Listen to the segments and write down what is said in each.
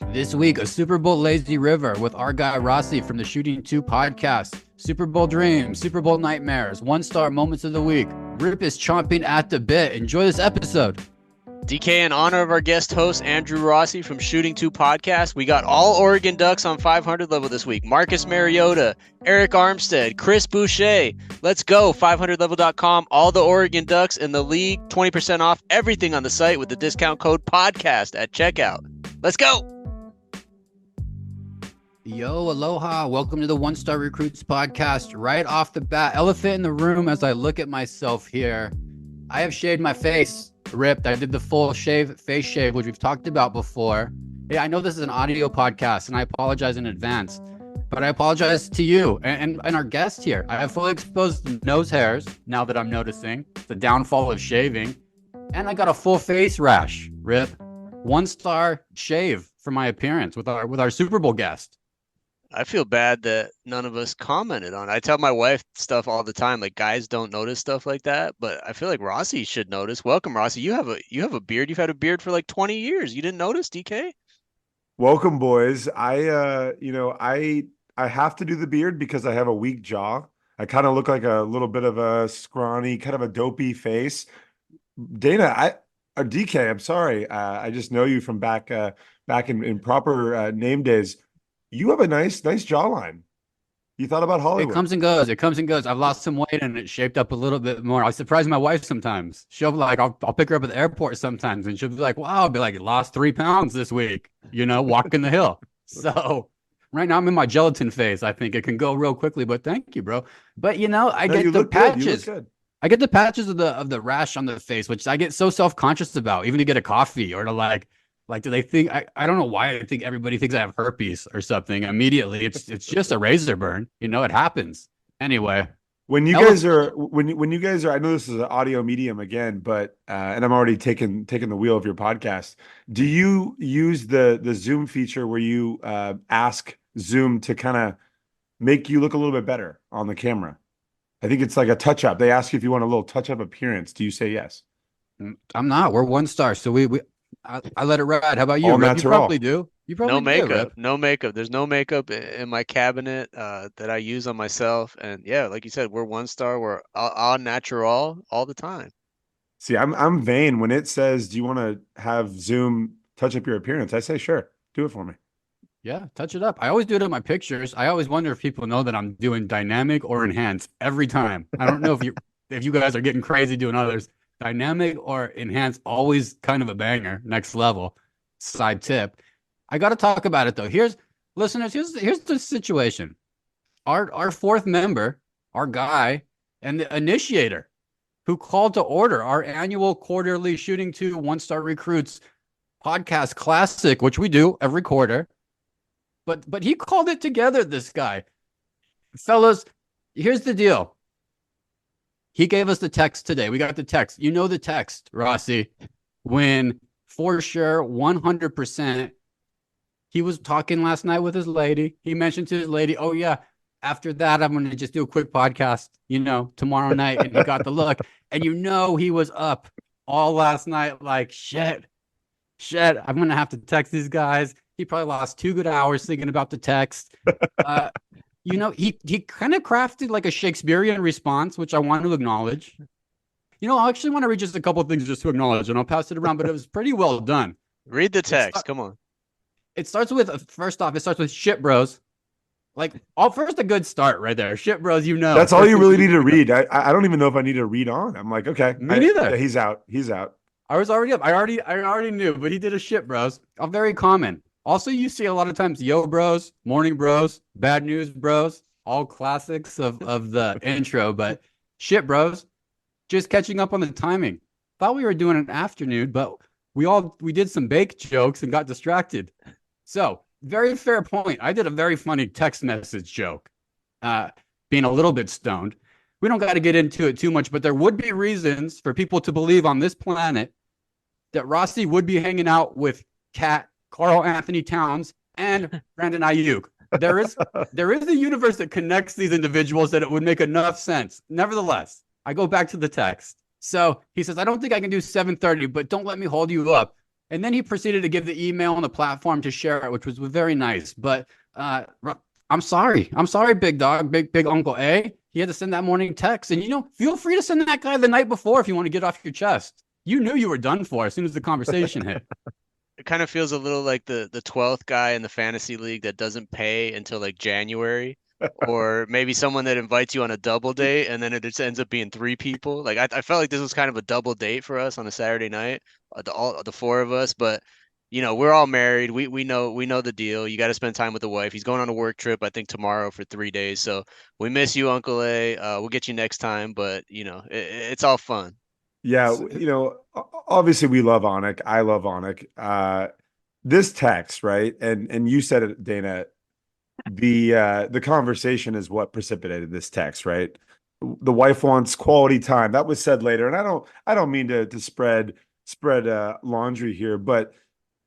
This week, a Super Bowl lazy river with our guy Rossi from the Shooting 2 podcast. Super Bowl dreams, Super Bowl nightmares, one-star moments of the week. Rip is chomping at the bit. Enjoy this episode. DK, in honor of our guest host, Andrew Rossi from Shooting 2 Podcast, we got all Oregon Ducks on 500 level this week. Marcus Mariota, Eric Armstead, Chris Boucher. Let's go, 500level.com. All the Oregon Ducks in the league, 20% off everything on the site with the discount code PODCAST at checkout. Let's go. Yo, aloha. Welcome to the One Star Recruits podcast. Right off the bat, elephant in the room as I look at myself here. I have shaved my face. Ripped. I did the full face shave, which we've talked about before. Hey, I know this is an audio podcast, and I apologize in advance, but I apologize to you and our guest here. I have fully exposed nose hairs now that I'm noticing the downfall of shaving, and I got a full face rash. Rip. 1-star shave for my appearance with our Super Bowl guest. I feel bad that none of us commented on it. I tell my wife stuff all the time, like guys don't notice stuff like that, but I feel like Rossi should notice. Welcome, Rossi. You have a beard. You've had a beard for like 20 years. You didn't notice, DK? Welcome, boys. I have to do the beard because I have a weak jaw. I kind of look like a little bit of a scrawny, kind of a dopey face. Dana, DK, I'm sorry. I just know you from back in proper name days. You have a nice jawline. You thought about Hollywood. It comes and goes. I've lost some weight and it's shaped up a little bit more. I surprise my wife sometimes. She'll be like, I'll pick her up at the airport sometimes and she'll be like, wow, I'll be like, lost 3 pounds this week, walking the hill. So right now I'm in my gelatin phase. I think it can go real quickly, but thank you, bro. But I get the patches. I get the patches of the rash on the face, which I get so self-conscious about, even to get a coffee or to like, do they think I don't know why I think everybody thinks I have herpes or something immediately. It's just a razor burn. It happens. Anyway. When you guys are I know this is an audio medium again, but and I'm already taking the wheel of your podcast. Do you use the Zoom feature where you ask Zoom to kind of make you look a little bit better on the camera? I think it's like a touch up. They ask you if you want a little touch up appearance. Do you say yes? I'm not. We're 1-star. So I let it ride. How about you? You probably do. You probably no makeup. Do, no makeup. There's no makeup in my cabinet that I use on myself. And yeah, like you said, we're 1-star. We're all natural all the time. See, I'm vain. When it says, do you want to have Zoom touch up your appearance? I say, sure, do it for me. Yeah, touch it up. I always do it in my pictures. I always wonder if people know that I'm doing dynamic or enhanced every time. I don't know if you guys are getting crazy doing others. Dynamic or enhanced, always kind of a banger. Next level. Side tip. I got to talk about it though. Here's the situation. Our fourth member, our guy, and the initiator, who called to order our annual quarterly Shooting 2 1-Star Recruits podcast classic, which we do every quarter. But he called it together. This guy, fellas. Here's the deal. He gave us the text today. We got the text. You know the text, Rossi, when for sure 100% he was talking last night with his lady. He mentioned to his lady, oh, yeah, after that, I'm going to just do a quick podcast, tomorrow night. And he got the look. And he was up all last night like, shit, I'm going to have to text these guys. He probably lost 2 good hours thinking about the text. He kind of crafted like a Shakespearean response, which I want to acknowledge. I actually want to read just a couple of things just to acknowledge, and I'll pass it around, but it was pretty well done. Read the text. Come on. It starts with, first off, shit bros. Like, first a good start right there. Shit bros, That's all you really need to read. I don't even know if I need to read on. I'm like, okay. Me neither. He's out. I was already up. I already knew, but he did a shit bros. A very common. Also, you see a lot of times yo bros, morning bros, bad news bros, all classics of the intro, but shit bros, just catching up on the timing. Thought we were doing an afternoon, but we did some bake jokes and got distracted. So, very fair point. I did a very funny text message joke, being a little bit stoned. We don't got to get into it too much, but there would be reasons for people to believe on this planet that Rossi would be hanging out with Kat, Karl Anthony Towns, and Brandon Ayuk. There is a universe that connects these individuals that it would make enough sense. Nevertheless, I go back to the text. So he says, I don't think I can do 7:30, but don't let me hold you up. And then he proceeded to give the email and the platform to share it, which was very nice. But I'm sorry. I'm sorry, big dog, big Uncle A. He had to send that morning text. And, feel free to send that guy the night before if you want to get off your chest. You knew you were done for as soon as the conversation hit. It kind of feels a little like the 12th guy in the fantasy league that doesn't pay until like January, or maybe someone that invites you on a double date and then it just ends up being three people. Like I felt like this was kind of a double date for us on a Saturday night, the four of us. But we're all married. We know the deal. You got to spend time with the wife. He's going on a work trip, I think tomorrow for 3 days. So we miss you, Uncle A. We'll get you next time. But it's all fun. Yeah, obviously we love Anik. I love Anik. This text, right? And you said it, Dana. The conversation is what precipitated this text, right? The wife wants quality time. That was said later, and I don't mean to spread laundry here, but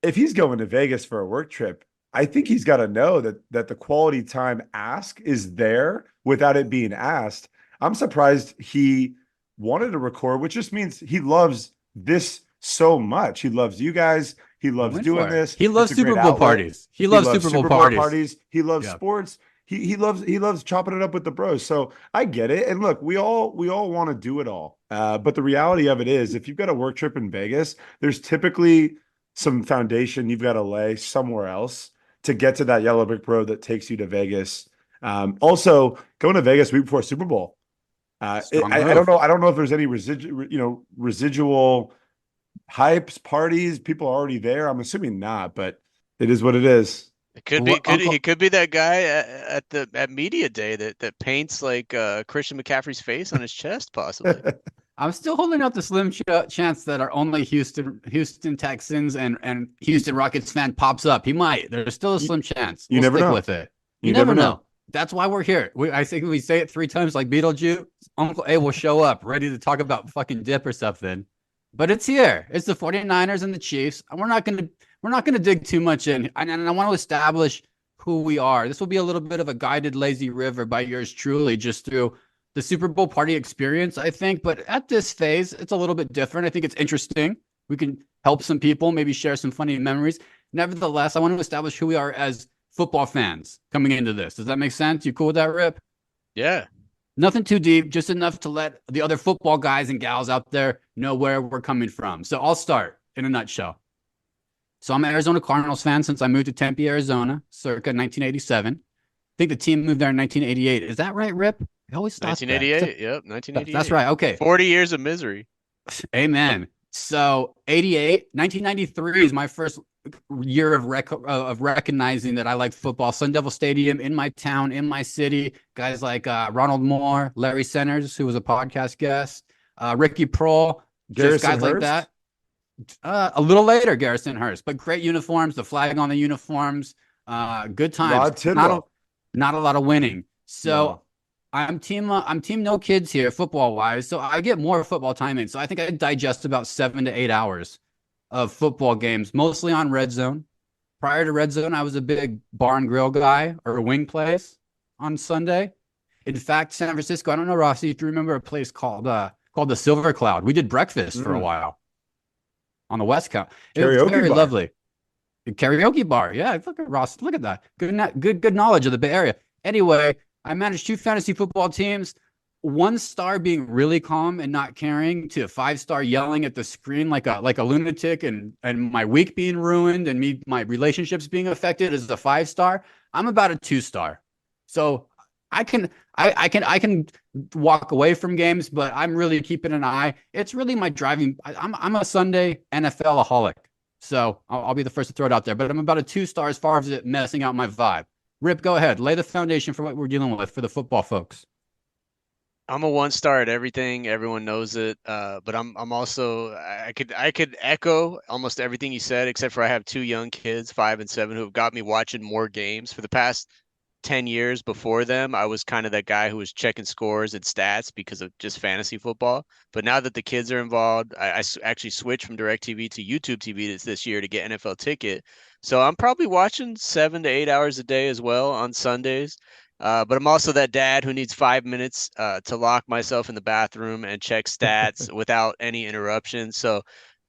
if he's going to Vegas for a work trip, I think he's got to know that the quality time ask is there without it being asked. I'm surprised he wanted to record, which just means he loves this so much. He loves you guys. He loves doing this. He loves Super Bowl parties. He loves Super Bowl parties. He loves sports. He loves chopping it up with the bros. So I get it. And look, we all want to do it all. But the reality of it is, if you've got a work trip in Vegas, there's typically some foundation you've got to lay somewhere else to get to that yellow brick road that takes you to Vegas. Also, going to Vegas week before Super Bowl. I don't know. I don't know if there's any residual hypes, parties. People are already there. I'm assuming not, but it is what it is. It could be. He could be that guy at media day that paints like Christian McCaffrey's face on his chest, possibly. I'm still holding out the slim chance that our only Houston Texans and Houston Rockets fan pops up. He might. There's still a slim chance. You never know. With it. You never know. That's why we're here. I think we say it 3 times like Beetlejuice. Uncle A will show up ready to talk about fucking dip or something. But it's here. It's the 49ers and the Chiefs. And we're not gonna dig too much in. And I want to establish who we are. This will be a little bit of a guided lazy river by yours truly, just through the Super Bowl party experience, I think. But at this phase, it's a little bit different. I think it's interesting. We can help some people, maybe share some funny memories. Nevertheless, I want to establish who we are as football fans coming into this. Does that make sense? You cool with that, Rip? Yeah. Nothing too deep, just enough to let the other football guys and gals out there know where we're coming from. So I'll start in a nutshell. So I'm an Arizona Cardinals fan since I moved to Tempe, Arizona, circa 1987. I think the team moved there in 1988. Is that right, Rip? I always thought 1988. Yep, 1988. That's right. Okay. 40 years of misery. Amen. So 1993 is my first year of recognizing that I like football. Sun Devil Stadium in my town, in my city. Guys like Ronald Moore, Larry Centers, who was a podcast guest, Ricky Prohl, just guys like that. A little later, Garrison Hurst, but great uniforms, the flag on the uniforms, good times. Not a lot of winning. So I'm team no kids here, football wise. So I get more football time in. So I think I digest about 7 to 8 hours of football games, mostly on Red Zone. Prior to Red Zone, I was a big bar and grill guy or a wing place on Sunday. In fact, San Francisco, I don't know, Rossi, if you remember a place called the Silver Cloud. We did breakfast for a while on the West Coast. It was very lovely. Karaoke bar. Yeah, look at Ross. Look at that. Good knowledge of the Bay Area. Anyway, I managed 2 fantasy football teams. 1 star being really calm and not caring to 5-star yelling at the screen like a lunatic and my week being ruined and my relationships being affected as a 5-star. I'm about a 2-star. So I can walk away from games, but I'm really keeping an eye. It's really my driving. I'm a Sunday NFL-aholic. So I'll be the first to throw it out there, but I'm about a 2-star as far as it messing out my vibe. Rip, go ahead. Lay the foundation for what we're dealing with for the football folks. I'm a 1-star at everything. Everyone knows it. But I'm also I could echo almost everything you said, except for I have 2 young kids, 5 and 7, who have got me watching more games. For the past 10 years before them, I was kind of that guy who was checking scores and stats because of just fantasy football. But now that the kids are involved, I actually switched from DirecTV to YouTube TV this year to get NFL Ticket. So I'm probably watching 7 to 8 hours a day as well on Sundays. But I'm also that dad who needs 5 minutes to lock myself in the bathroom and check stats without any interruptions. So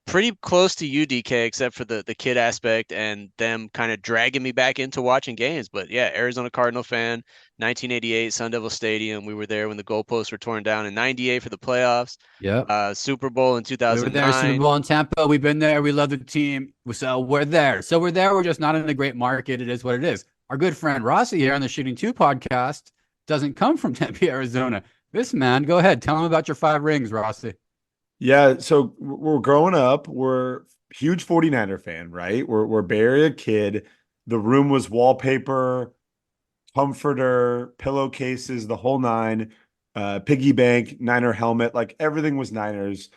pretty close to you, DK, except for the kid aspect and them kind of dragging me back into watching games. But yeah, Arizona Cardinal fan, 1988 Sun Devil Stadium. We were there when the goalposts were torn down in '98 for the playoffs. Yep. Super Bowl in We were there, Super 2009. Bowl in Tampa. We've been there. We love the team. So we're there. So we're there. We're just not in a great market. It is what it is. Our good friend Rossi here on the Shooting Two podcast doesn't come from Tempe, Arizona. This man, go ahead. Tell him about your 5 rings, Rossi. Yeah, so we're growing up. We're huge 49er fan, right? We're Bay Area kid. The room was wallpaper, comforter, pillowcases, the whole nine, piggy bank, Niner helmet, like everything was Niners.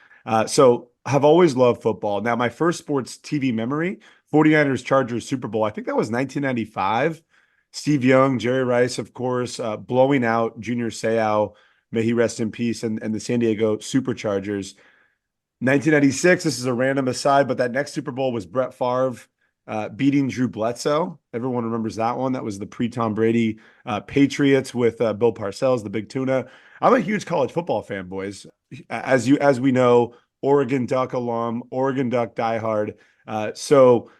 So have always loved football. Now, my first sports TV memory, 49ers Chargers Super Bowl, I think that was 1995. Steve Young, Jerry Rice, of course, blowing out Junior Seau, may he rest in peace, and the San Diego Superchargers. 1996, this is a random aside, but that next Super Bowl was Brett Favre beating Drew Bledsoe. Everyone remembers that one. That was the pre-Tom Brady Patriots with Bill Parcells, the Big Tuna. I'm a huge college football fan, boys. As we know, Oregon Duck alum, Oregon Duck diehard. So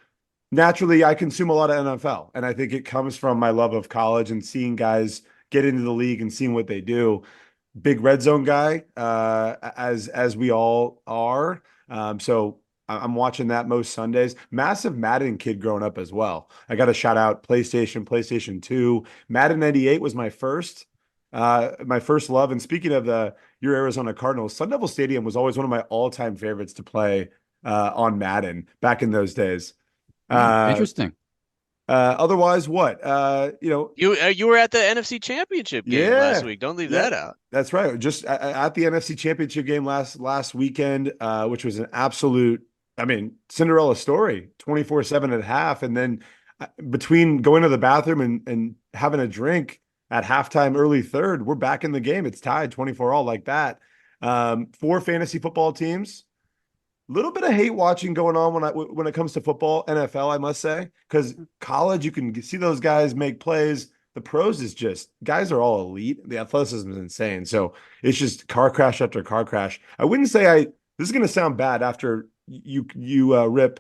naturally, I consume a lot of NFL, and I think it comes from my love of college and seeing guys get into the league and seeing what they do. Big red zone guy, as we all are. So I'm watching that most Sundays. Massive Madden kid growing up as well. I got to shout out PlayStation 2. Madden 98 was my first love. And speaking of your Arizona Cardinals, Sun Devil Stadium was always one of my all-time favorites to play on Madden back in those days. Interesting. Otherwise, what? You were at the NFC Championship game last week. Don't leave that out. That's right. Just at the NFC Championship game last weekend, which was an absolute, I mean, Cinderella story, 24/7 at half. And then between going to the bathroom and having a drink at halftime, early third, we're back in the game. It's tied 24-all like that. 4 fantasy football teams. Little bit of hate watching going on when it comes to football, NFL, I must say, because college, you can see those guys make plays. The pros is just guys are all elite. The athleticism is insane. So it's just car crash after car crash. I wouldn't say this is going to sound bad after you Rip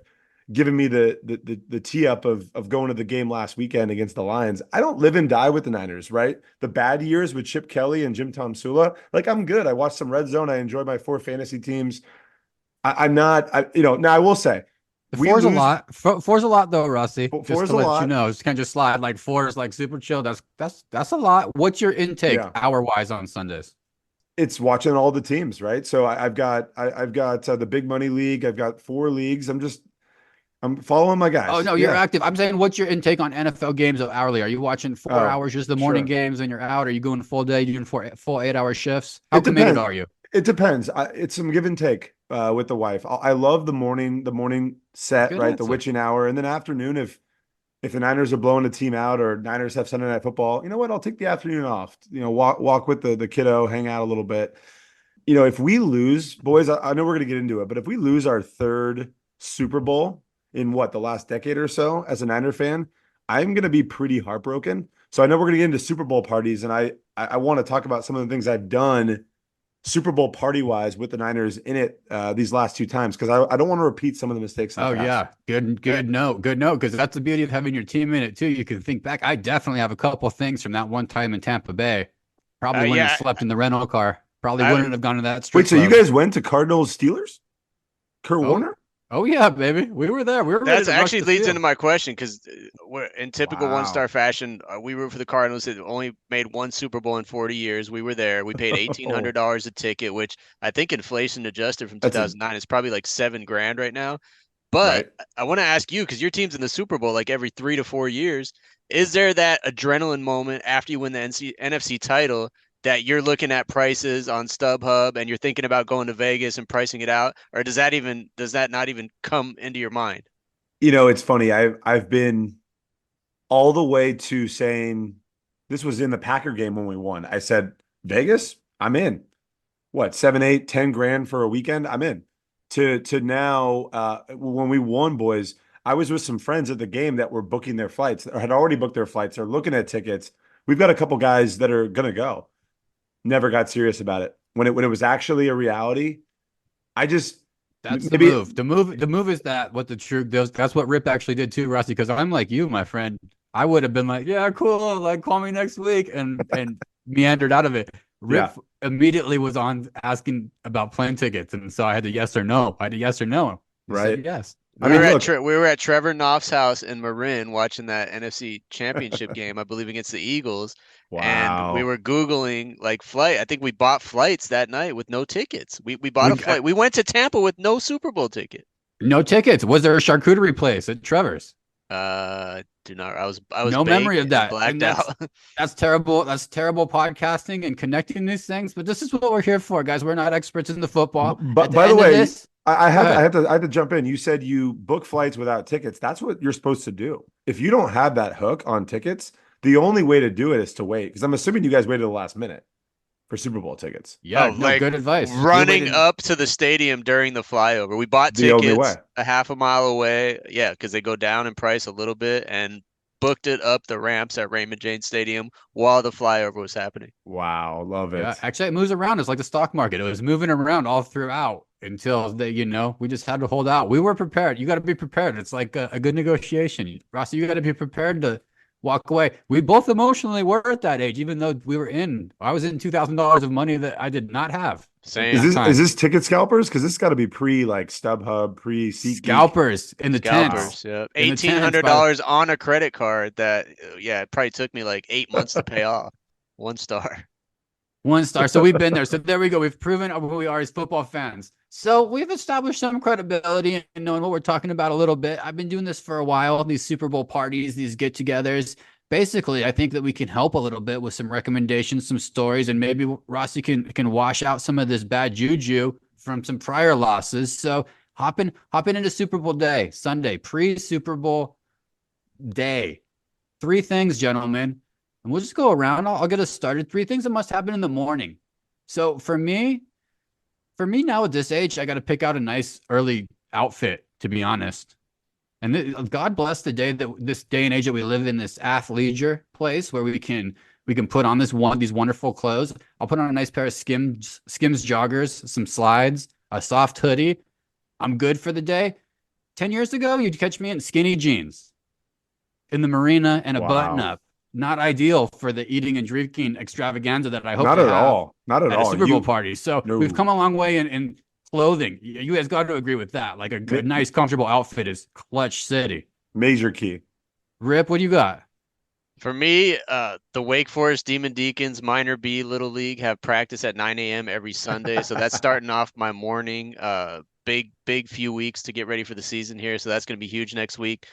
giving me the tee up of going to the game last weekend against the Lions. I don't live and die with the Niners, right? The bad years with Chip Kelly and Jim Tom Sula, like I'm good. I watched some red zone. I enjoy my 4 fantasy teams. I'm not, now I will say the 4's a lot. 4's a lot though, Rossi. Just Four's to a let lot. you know, just kind of slide like 4 is like super chill. That's a lot. What's your intake hour wise on Sundays? It's watching all the teams, right? So I've got the big money league. I've got 4 leagues. I'm following my guys. Oh no, you're active. I'm saying, what's your intake on NFL games of hourly? Are you watching 4 hours, just the morning games, and you're out? Are you going full day? You doing full 8-hour shifts? How committed are you? It depends. It's some give and take with the wife. I love the morning set, Good right? answer. The witching hour, and then afternoon if the Niners are blowing a team out or Niners have Sunday Night Football, you know what? I'll take the afternoon off. Walk with the kiddo, hang out a little bit. If we lose, boys, I know we're gonna get into it, but if we lose our 3rd Super Bowl in the last decade or so as a Niner fan, I'm gonna be pretty heartbroken. So I know we're gonna get into Super Bowl parties, and I want to talk about some of the things I've done Super Bowl party wise with the Niners in it these last 2 times, because I don't want to repeat some of the mistakes. Yeah, good note, because that's the beauty of having your team in it too. You can think back. I definitely have a couple things from that one time in Tampa Bay. Probably wouldn't have slept in the rental car. Probably wouldn't have gone to that strip. Wait, so you guys went to Cardinals Steelers? Kurt Warner? Oh yeah, baby, we were there. That actually leads into my question, because we're in typical one-star fashion. We root for the Cardinals. That only made 1 Super Bowl in 40 years. We were there. We paid $1,800 a ticket, which I think inflation adjusted from 2009 is probably like $7,000 right now. But I want to ask you, because your team's in the Super Bowl like every 3 to 4 years. Is there that adrenaline moment after you win the NFC title that you're looking at prices on StubHub and you're thinking about going to Vegas and pricing it out, or does that not even come into your mind? It's funny. I've been all the way to saying, this was in the Packer game when we won. I said, Vegas, I'm in. What, 7, 8, 10 grand for a weekend? I'm in. To now, when we won, boys, I was with some friends at the game that were booking their flights or had already booked their flights. They're looking at tickets. We've got a couple guys that are gonna go. Never got serious about it. When it was actually a reality, that's That's the Maybe move. The move is that what the true that's what Rip actually did too, Rusty. Because I'm like you, my friend. I would have been like, yeah, cool, like call me next week, and meandered out of it. Rip yeah, immediately was on asking about plane tickets, and so I had to yes or no. I had to yes or no. He said right. yes. I mean, look, We were at Trevor Knopf's house in Marin watching that NFC Championship game, I believe against the Eagles, and we wow. were Googling like flight. I think we bought flights that night with no tickets. We bought We a flight. We went to Tampa with no Super Bowl ticket. no tickets. Was there a charcuterie place at Trevor's? Do not. I was No memory baked of and that, and blacked out. that's terrible. That's terrible podcasting and connecting these things. But this is what we're here for, guys. We're not experts in the football. At But the by the end of way, this, go ahead. I have to jump in. You said you book flights without tickets. That's what you're supposed to do. If you don't have that hook on tickets, the only way to do it is to wait. Because I'm assuming you guys waited the last minute for Super Bowl tickets. Yeah, Oh, no, like good advice. We running waited- up to the stadium during the flyover. We bought The only way. tickets a half a mile away. Yeah, because they go down in price a little bit, and booked it up the ramps at Raymond James Stadium while the flyover was happening. Wow, love it. Yeah, actually, it moves around. It's like the stock market. It was moving around all throughout until we just had to hold out. We were prepared. You got to be prepared. It's like a good negotiation. Rossi, you got to be prepared to walk away. We both emotionally were at that age, even though I was in $2,000 of money that I did not have. Same. Is this ticket scalpers? Because this got to be pre like StubHub, pre SeatGeek. Scalpers in the Scalpers, tents. yeah. In the tents, $1,800 on a credit card that, yeah, it probably took me like 8 months to pay off. 1 star. 1 star. So we've been there. So there we go. We've proven who we are as football fans. So we've established some credibility in knowing what we're talking about a little bit. I've been doing this for a while. These Super Bowl parties, these get-togethers. Basically, I think that we can help a little bit with some recommendations, some stories, and maybe Rossi can wash out some of this bad juju from some prior losses. So hopping into Super Bowl day, Sunday, pre-Super Bowl day. 3 things, gentlemen. And we'll just go around. I'll get us started. 3 things that must happen in the morning. So for me now at this age, I got to pick out a nice early outfit, to be honest. And God bless the day that this day and age that we live in, this athleisure place where we can put on these wonderful clothes. I'll put on a nice pair of Skims joggers, some slides, a soft hoodie. I'm good for the day. 10 years ago, you'd catch me in skinny jeans in the marina and a button up. Not ideal for the eating and drinking extravaganza that I hope Not to at have all. Not at at all. a Super Bowl party. So No. we've come a long way in clothing. You guys got to agree with that. Like a good, nice, comfortable outfit is clutch city. Major key. Rip, what do you got? For me, the Wake Forest Demon Deacons Minor B Little League have practice at 9 a.m. every Sunday. So that's starting off my morning. Big few weeks to get ready for the season here. So that's going to be huge next week.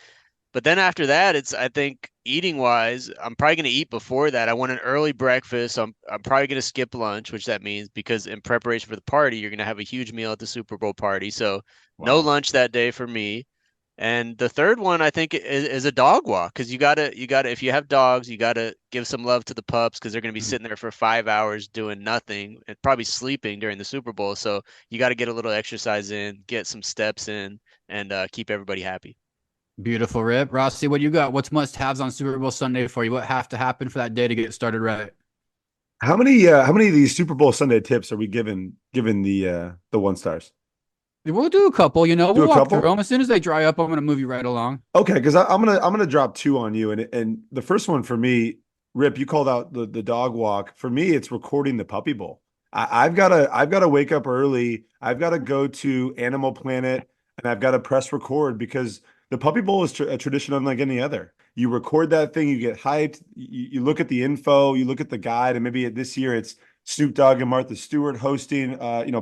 But then after that, I think eating wise, I'm probably going to eat before that. I want an early breakfast. I'm probably going to skip lunch, which that means because in preparation for the party, you're going to have a huge meal at the Super Bowl party. So no lunch that day for me. And the third one, I think, is a dog walk, because you gotta if you have dogs, you gotta give some love to the pups, because they're gonna be sitting there for 5 hours doing nothing and probably sleeping during the Super Bowl. So you got to get a little exercise in, get some steps in, and keep everybody happy. Beautiful, Rip. Rossi, what you got? What's must-haves on Super Bowl Sunday for you? What have to happen for that day to get started right? How many of these Super Bowl Sunday tips are we giving the 1 stars? We'll do a couple. We'll a walk couple? through them. As soon as they dry up, I'm going to move you right along. Okay, because I'm gonna drop 2 on you, and the first one for me, Rip, you called out the dog walk. For me, it's recording the Puppy Bowl. I've gotta wake up early. I've got to go to Animal Planet, and I've got to press record, because the Puppy Bowl is a tradition unlike any other. You record that thing, you get hyped, you look at the info, you look at the guide, and maybe this year it's Snoop Dogg and Martha Stewart hosting,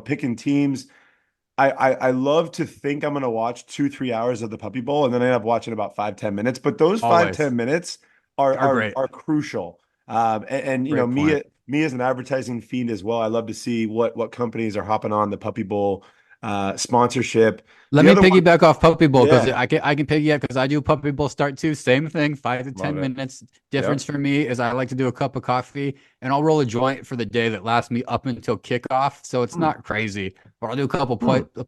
picking teams. I love to think I'm going to watch 2-3 hours of the Puppy Bowl, and then I end up watching about 5-10 minutes. But those Always. 5-10 minutes Are are great. crucial. And Great point. me as an advertising fiend as well, I love to see what companies are hopping on the Puppy Bowl sponsorship. Let The me other one- piggyback off Puppy Bowl, because Yeah. I can piggyback, because I do Puppy Bowl start too. Same thing, 5 to 10 Love it. minutes. Difference for me is I like to do a cup of coffee, and I'll roll a joint for the day that lasts me up until kickoff. So it's not crazy. Or I'll do a couple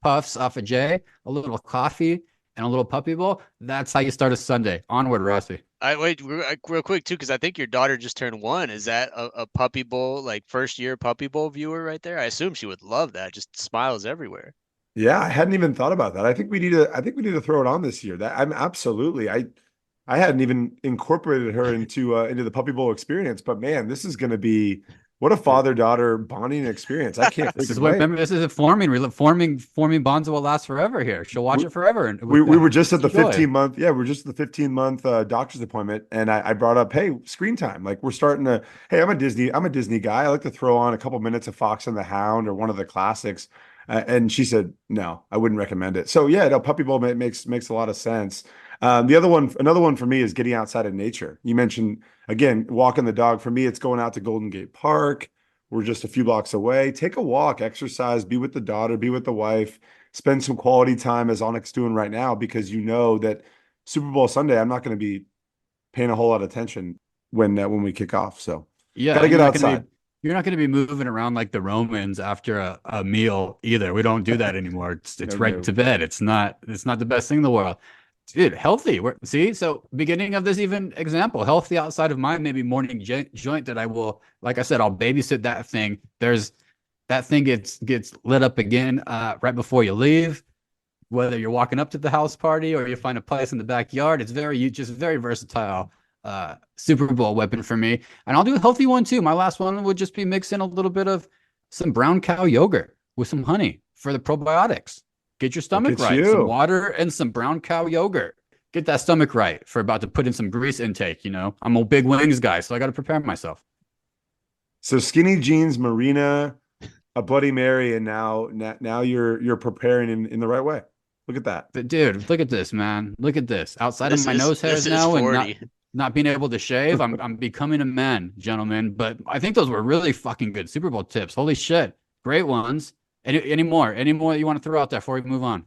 puffs off a J, a little coffee, and a little Puppy Bowl. That's how you start a Sunday. Onward, Rossi. I wait real quick too, because I think your daughter just turned 1. Is that a Puppy Bowl, like first year Puppy Bowl viewer right there? I assume she would love that. Just smiles everywhere. Yeah, I hadn't even thought about that. I think we need to throw it on this year. That I'm absolutely. I hadn't even incorporated her into the Puppy Bowl experience, but man, this is going to be what a father-daughter bonding experience. I can't This is freaking what, wait. remember, this is a forming bonds that will last forever here. She'll watch We, it forever and we were just at the enjoy. 15 month, yeah, we're just at the 15-month doctor's appointment, and I brought up, hey, screen time. Like we're starting to, hey, I'm a Disney guy. I like to throw on a couple minutes of Fox and the Hound or one of the classics. And she said, no, I wouldn't recommend it. So yeah, no, Puppy Bowl makes a lot of sense. Another one for me is getting outside of nature. You mentioned again, walking the dog. For me, it's going out to Golden Gate Park. We're just a few blocks away. Take a walk, exercise, be with the daughter, be with the wife, spend some quality time as Onyx doing right now, because you know that Super Bowl Sunday, I'm not going to be paying a whole lot of attention when we kick off. So got Yeah, to and get outside. you're not gonna be moving around like the Romans after a meal either. We don't do that anymore. It's No, right no. to bed. It's not the best thing in the world. Dude, healthy. See, so beginning of this even example, healthy outside of my maybe morning joint that I will, like I said, I'll babysit that thing. There's that thing gets lit up again right before you leave, whether you're walking up to the house party or you find a place in the backyard. It's just very versatile Super Bowl weapon for me. And I'll do a healthy one too. My last one would just be mixing a little bit of some brown cow yogurt with some honey for the probiotics. Get your Look stomach at right. Some you. water and some brown cow yogurt. Get that stomach right for about to put in some grease intake. I'm a big wings guy, so I got to prepare myself. So skinny jeans, Marina, a Bloody Mary, and now you're preparing in the right way. Look at that. But dude, look at this, man. Look at this. Outside of This my is nose this hairs is now and not 40. not being able to shave, I'm becoming a man, gentlemen. But I think those were really fucking good Super Bowl tips. Holy shit. Great ones. Any more? Any more that you want to throw out there before we move on?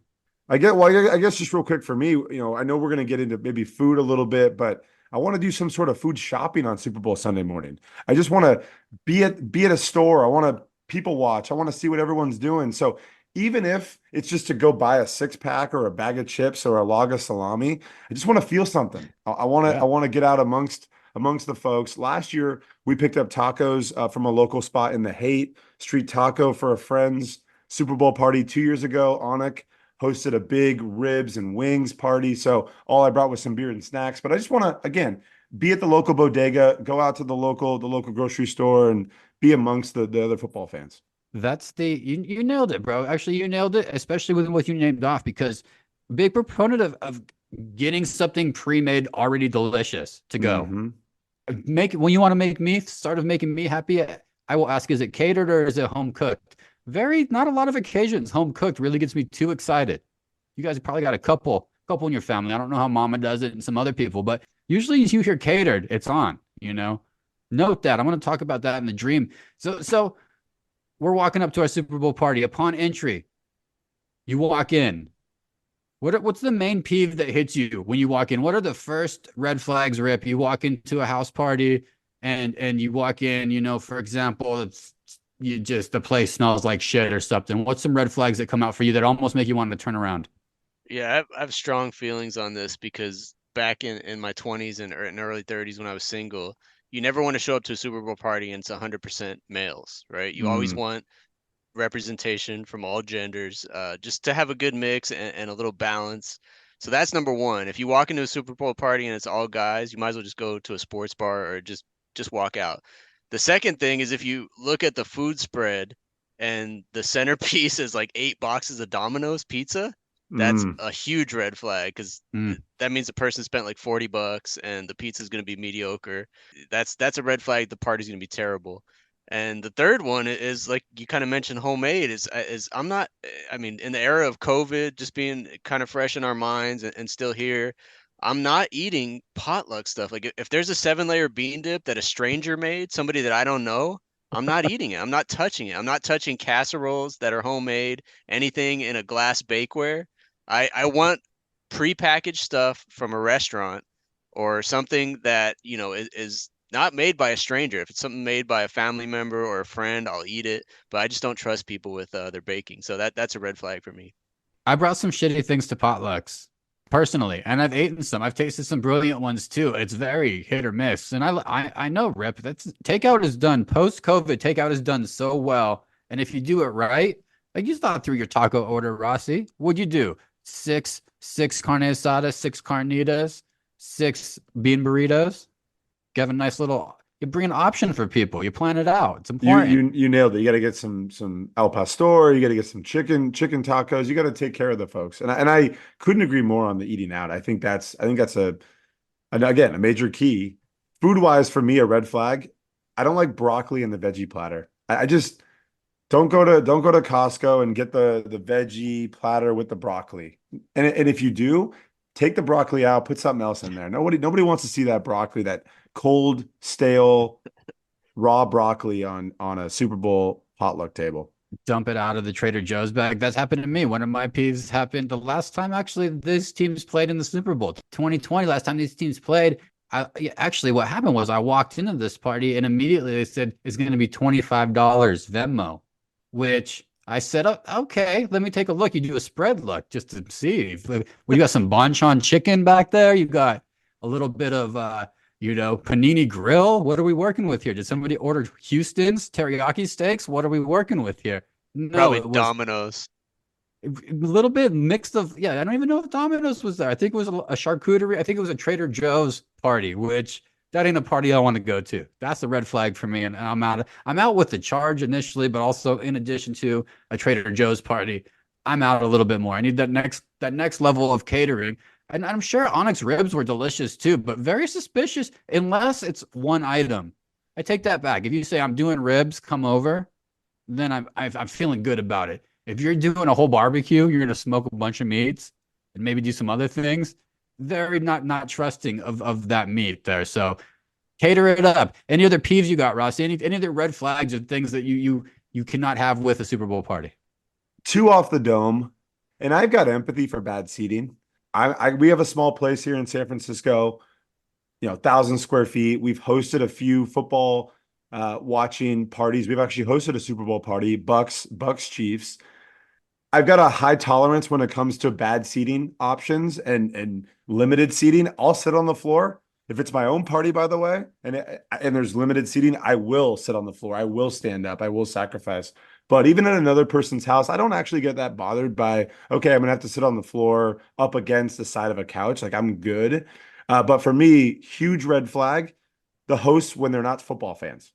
I guess just real quick for me, I know we're going to get into maybe food a little bit, but I want to do some sort of food shopping on Super Bowl Sunday morning. I just want to be at a store. I want to people watch. I want to see what everyone's doing. So even if it's just to go buy a six pack or a bag of chips or a log of salami, I just want to feel something. I want to I Yeah. want to get out amongst the folks. Last year we picked up tacos from a local spot in the Haight Street Taco for a friend's Super Bowl party 2 years ago. Anik hosted a big ribs and wings party. So all I brought was some beer and snacks. But I just want to, again, be at the local bodega, go out to the local grocery store, and be amongst the other football fans. That's you nailed it, bro. Actually, you nailed it, especially with what you named off, because big proponent of getting something pre-made already delicious to go. Hmm. Make when you want to make me start of making me happy, I will ask, is it catered or is it home cooked? Not a lot of occasions home cooked really gets me too excited. You guys probably got a couple in your family. I don't know how mama does it and some other people, but usually you hear catered, it's on. Note that. I'm going to talk about that in the dream. So we're walking up to our Super Bowl party. Upon entry, you walk in. What's the main peeve that hits you when you walk in? What are the first red flags, Rip? You walk into a house party and you walk in, for example, the place smells like shit or something. What's some red flags that come out for you that almost make you want to turn around? Yeah, I have strong feelings on this because back in my 20s and in early 30s when I was single, you never want to show up to a Super Bowl party and it's 100% males, right? You always Mm, want representation from all genders, just to have a good mix and a little balance. So that's number one. If you walk into a Super Bowl party and it's all guys, you might as well just go to a sports bar or just walk out. The second thing is if you look at the food spread and the centerpiece is like 8 boxes of Domino's pizza, that's mm. a huge red flag because Mm. that means the person spent like $40 and the pizza is going to be mediocre. That's a red flag. The party's going to be terrible. And the third one is like you kind of mentioned, homemade is I'm not. I mean, in the era of COVID, just being kind of fresh in our minds and still here, I'm not eating potluck stuff. Like if there's a 7-layer bean dip that a stranger made, somebody that I don't know, I'm not eating it. I'm not touching it. I'm not touching casseroles that are homemade, anything in a glass bakeware. I want prepackaged stuff from a restaurant or something that, is not made by a stranger. If it's something made by a family member or a friend, I'll eat it. But I just don't trust people with their baking. So that's a red flag for me. I brought some shitty things to potlucks personally, and I've eaten some. I've tasted some brilliant ones too. It's very hit or miss, and I know, Rip. That's takeout is done post COVID. Takeout is done so well, and if you do it right, Like you thought through your taco order, Rossi. What'd you do? Six carne asada, six carnitas, six bean burritos. Give a nice little. You bring an option for people. You plan it out. It's You important. you nailed it. You got to get some al pastor. You got to get some chicken tacos. You got to take care of the folks. And I couldn't agree more on the eating out. I think that's and again a major key. Food wise, for me, a red flag. I don't like broccoli in the veggie platter. I just don't go to Costco and get the veggie platter with the broccoli. And if you do, take the broccoli out, put something else in there. Nobody wants to see that broccoli, that cold, stale, raw broccoli on a Super Bowl potluck table. Dump it out of the Trader Joe's bag. That's happened to me. One of my peeves happened the last time actually these teams played in the Super Bowl 2020. Last time these teams played, actually what happened was I walked into this party and immediately they said it's going to be $25 Venmo, which I said, oh, okay, let me take a look. You do a spread look just to see. Well, you got some bonchon chicken back there. You got a little bit of panini grill. What are we working with here? Did somebody order Houston's teriyaki steaks? What are we working with here? No, Probably it was Domino's. a little bit mixed of, yeah, I don't even know if Domino's was there. I think it was a charcuterie. I think it was a Trader Joe's party, which that ain't a party I want to go to. That's a red flag for me. And I'm out with the charge initially, but also in addition to a Trader Joe's party, I'm out a little bit more. I need that next level of catering. And I'm sure Onyx ribs were delicious too, but very suspicious unless it's one item. I take that back. If you say I'm doing ribs, come over, then I'm feeling good about it. If you're doing a whole barbecue, you're gonna smoke a bunch of meats and maybe do some other things. Very not trusting of that meat there. So cater it up. Any other peeves you got, Ross? Any other red flags or things that you cannot have with a Super Bowl party? Two off the dome, and I've got empathy for bad seating. We have a small place here in San Francisco, 1,000 square feet. We've hosted a few football watching parties. We've actually hosted a Super Bowl party, Bucks Chiefs. I've got a high tolerance when it comes to bad seating options and limited seating. I'll sit on the floor. If it's my own party, by the way, and there's limited seating, I will sit on the floor. I will stand up. I will sacrifice. But even at another person's house, I don't actually get that bothered by, okay, I'm gonna have to sit on the floor up against the side of a couch. Like I'm good. But for me, huge red flag, the hosts when they're not football fans.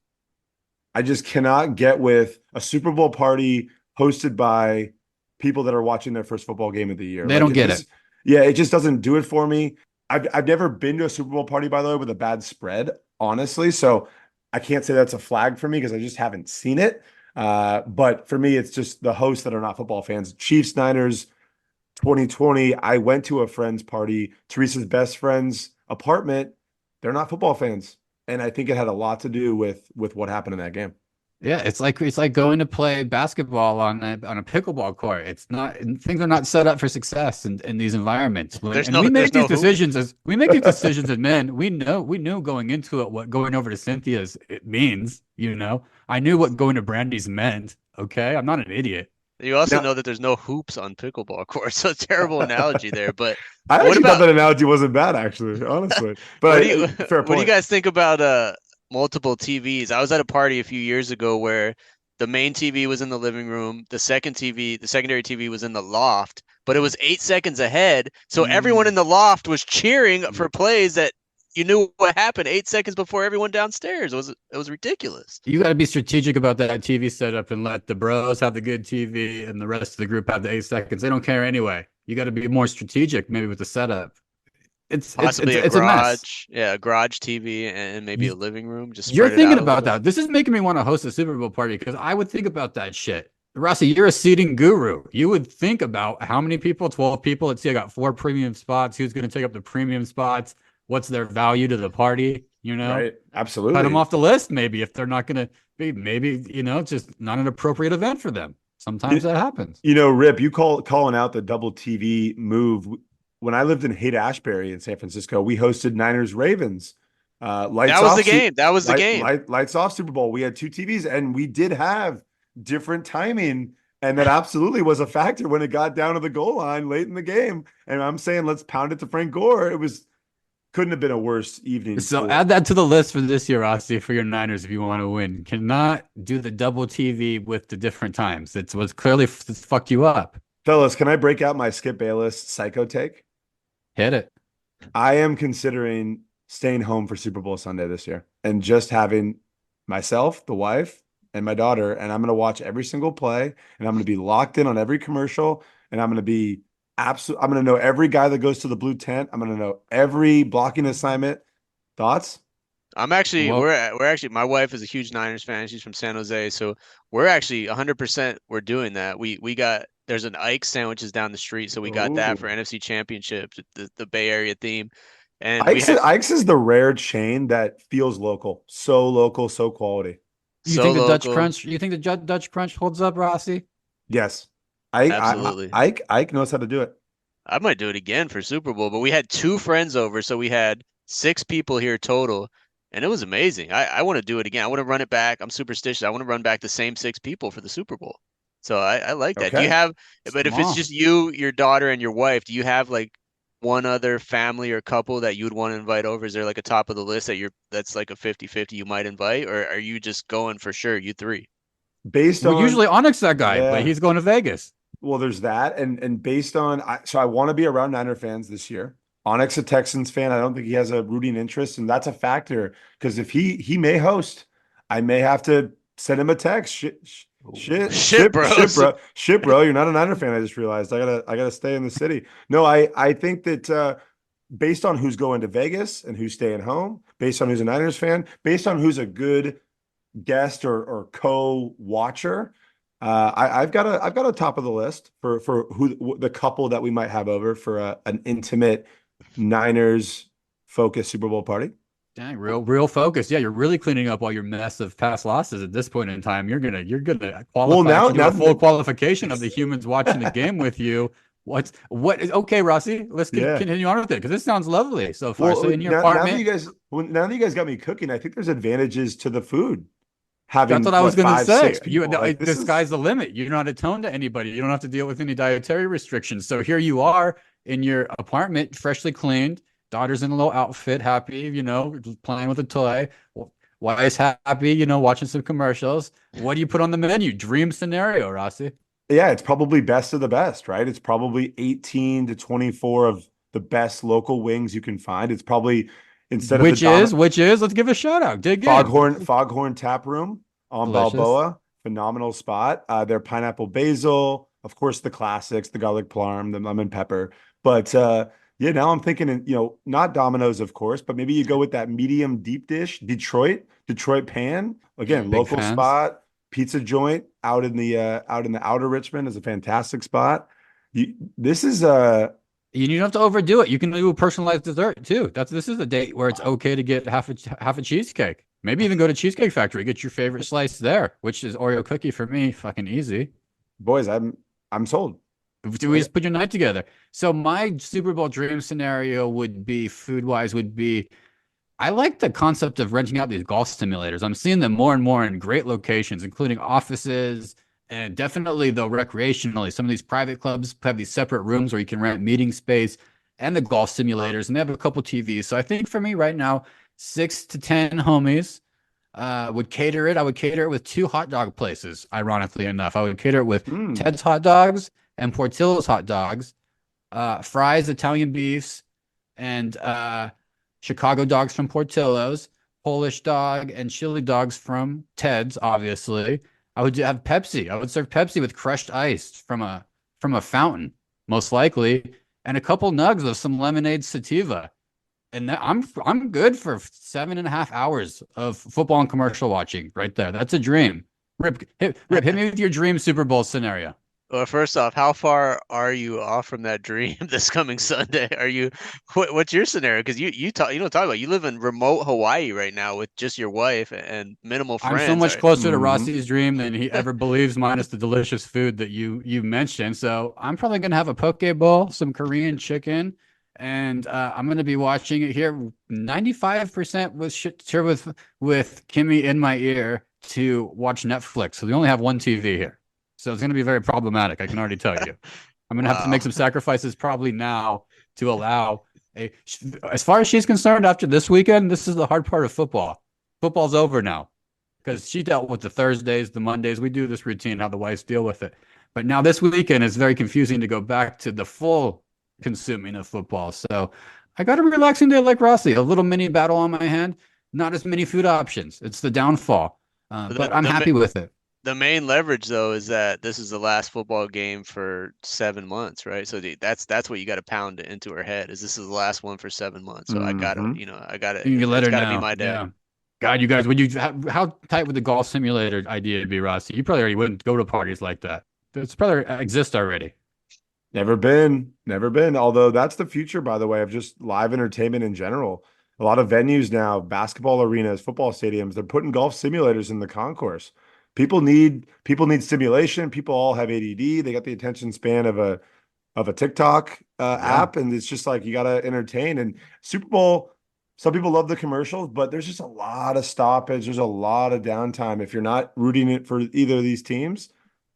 I just cannot get with a Super Bowl party hosted by people that are watching their first football game of the year. They don't get it. Yeah, it just doesn't do it for me. I've never been to a Super Bowl party, by the way, with a bad spread, honestly. So I can't say that's a flag for me because I just haven't seen it. But for me, it's just the hosts that are not football fans. Chiefs, Niners, 2020. I went to a friend's party, Teresa's best friend's apartment. They're not football fans. And I think it had a lot to do with what happened in that game. Yeah, it's like going to play basketball on a pickleball court. It's not things are not set up for success in these environments. We make these decisions as men. We knew going into it what going over to Cynthia's it means. I knew what going to Brandy's meant. Okay, I'm not an idiot. You also know that there's no hoops on pickleball courts, so terrible analogy there. But I actually thought that analogy wasn't bad, actually, honestly. But fair point. What do you guys think about multiple TVs? I was at a party a few years ago where the main TV was in the living room, the secondary TV was in the loft, but it was 8 seconds ahead. So everyone in the loft was cheering for plays that you knew what happened 8 seconds before everyone downstairs. It was ridiculous. You got to be strategic about that TV setup and let the bros have the good TV and the rest of the group have the 8 seconds. They don't care anyway. You got to be more strategic, maybe with the setup. It's Possibly it's a a mess. a garage TV and maybe a living room. Just You're spread it thinking out a about little. that. This is making me want to host a Super Bowl party because I would think about that shit. Rossi, you're a seating guru. You would think about how many people, 12 people. Let's see, I got 4 premium spots. Who's going to take up the premium spots? What's their value to the party? Right. Absolutely. Cut them off the list. Maybe if they're not going to be, maybe, it's just not an appropriate event for them. Sometimes that happens. Rip, you calling out the double TV move. When I lived in Haight-Ashbury in San Francisco, we hosted Niners Ravens. That was the game. That was the game. Lights off Super Bowl. We had 2 TVs and we did have different timing. And that absolutely was a factor when it got down to the goal line late in the game. And I'm saying, let's pound it to Frank Gore. It was couldn't have been a worse evening. So for add that to the list for this year, Rossi, for your Niners if you want to win. Cannot do the double TV with the different times. It's what's clearly it's fucked you up. Fellas, can I break out my Skip Bayless psycho take? Hit it. I am considering staying home for Super Bowl Sunday this year and just having myself, the wife, and my daughter, and I'm going to watch every single play, and I'm going to be locked in on every commercial, and I'm going to be I'm going to know every guy that goes to the blue tent. I'm going to know every blocking assignment. Thoughts? I'm actually Well, we're actually my wife is a huge Niners fan. She's from San Jose, so we're actually 100% we're doing that. We got there's an Ike sandwiches down the street, so we got that for Ooh. NFC Championship, the Bay Area theme, and we had Ike's is the rare chain that feels local, so quality. you so think the Dutch local. Crunch? You think the Dutch Crunch holds up, Rossi? Yes, Absolutely. Ike knows how to do it. I might do it again for Super Bowl, but we had two friends over, so we had 6 people here total, and it was amazing. I want to do it again. I want to run it back. I'm superstitious. I want to run back the same 6 people for the Super Bowl. So I like that. Do you Okay. have, but if it's Small. just you, your daughter, and your wife, do you have like one other family or couple that you would want to invite over? Is there like a top of the list that's like a 50-50 you might invite, or are you just going for sure, you three? Based Well, on usually Onyx that guy, but Yeah. he's going to Vegas. Well, there's that, and based on so I want to be around Niner fans this year. Onyx a Texans fan. I don't think he has a rooting interest, and that's a factor because if he may host, I may have to send him a text. Shit, bro. Shit, bro. You're not a Niner fan. I just realized I gotta stay in the city. No, I think that based on who's going to Vegas and who's staying home, based on who's a Niners fan, based on who's a good guest or co-watcher. I've got a top of the list for who the couple that we might have over for an intimate Niners focused Super Bowl party. Dang, real focus. Yeah, you're really cleaning up all your mess of past losses at this point in time. You're gonna qualify. Well, now actually do a full that qualification of the humans watching the game with you. What is okay, Rossi? Let's Yeah. continue on with it because this sounds lovely so far. Well, So in your now that apartment, you guys got me cooking, I think there's advantages to the food. Having that's what I was going to 5, say. 6 people. Like, The this sky's is the limit. You're not attuned to anybody. You don't have to deal with any dietary restrictions. So here you are in your apartment, freshly cleaned. Daughter's in a little outfit, happy, just playing with a toy. Wife's happy, watching some commercials. What do you put on the menu? Dream scenario, Rossi. yeah, it's probably best of the best, right? It's probably 18 to 24 of the best local wings you can find. It's probably instead of Which is, let's give a shout out. Dig in. Foghorn Tap Room on Delicious. Balboa, phenomenal spot. Their pineapple basil, of course, the classics, the garlic parm, the lemon pepper. But yeah, now I'm thinking, not Domino's, of course, but maybe you go with that medium deep dish, Detroit pan. Again, Big local fans. spot, pizza joint out in the outer Richmond is a fantastic spot. This is You don't have to overdo it. You can do a personalized dessert too. This is a date where it's okay to get half a cheesecake. Maybe even go to Cheesecake Factory, get your favorite slice there, which is Oreo cookie for me. Fucking easy. boys, I'm sold. Do we just put your night together? So my Super Bowl dream scenario would be food-wise would be I like the concept of renting out these golf simulators. I'm seeing them more and more in great locations, including offices and definitely though recreationally. Some of these private clubs have these separate rooms where you can rent meeting space and the golf simulators, and they have a couple TVs. So I think for me right now, 6 to 10 homies would cater it. I would cater it with 2 hot dog places, ironically enough. I would cater it with Mm. Ted's Hot Dogs and Portillo's Hot Dogs, fries, Italian beefs, and Chicago dogs from Portillo's, Polish dog and chili dogs from Ted's, obviously. I would have Pepsi. I would serve Pepsi with crushed ice from a fountain, most likely, and a couple nugs of some lemonade sativa. And I'm good for 7.5 hours of football and commercial watching right there. That's a dream. Rip, hit me with your dream Super Bowl scenario. Well, first off, how far are you off from that dream this coming Sunday? What's your scenario? Because you don't talk about you live in remote Hawaii right now with just your wife and minimal I'm friends. so much closer to Mhm. Rossi's dream than he ever believes, minus the delicious food that you mentioned. So I'm probably gonna have a poke bowl, some Korean chicken, and I'm gonna be watching it here. 95% with Kimmy in my ear to watch Netflix. So we only have one TV here. So it's going to be very problematic. I can already tell you. I'm going to have to make Wow. some sacrifices probably now to allow As far as she's concerned, after this weekend, this is the hard part of football. Football's over now because she dealt with the Thursdays, the Mondays. We do this routine, how the wives deal with it. But now this weekend is very confusing to go back to the full consuming of football. So I got a relaxing day like Rossi, a little mini battle on my hand, not as many food options. It's the downfall, but I'm happy with it. The main leverage, though, is that this is the last football game for 7 months, right? So that's what you got to pound into her head is this is the last one for 7 months. So I gotta, I gotta. You let it's her gotta know. be my day. Yeah. God, you guys, how tight would the golf simulator idea be, Rossi? You probably already wouldn't go to parties like that. It's probably exist already. Never been. Although that's the future, by the way, of just live entertainment in general. A lot of venues now, basketball arenas, football stadiums, they're putting golf simulators in the concourse. People need stimulation. People all have ADD. They got the attention span of a TikTok app, and it's just like you got to entertain. And Super Bowl, some people love the commercials, but there's just a lot of stoppage. There's a lot of downtime. If you're not rooting it for either of these teams,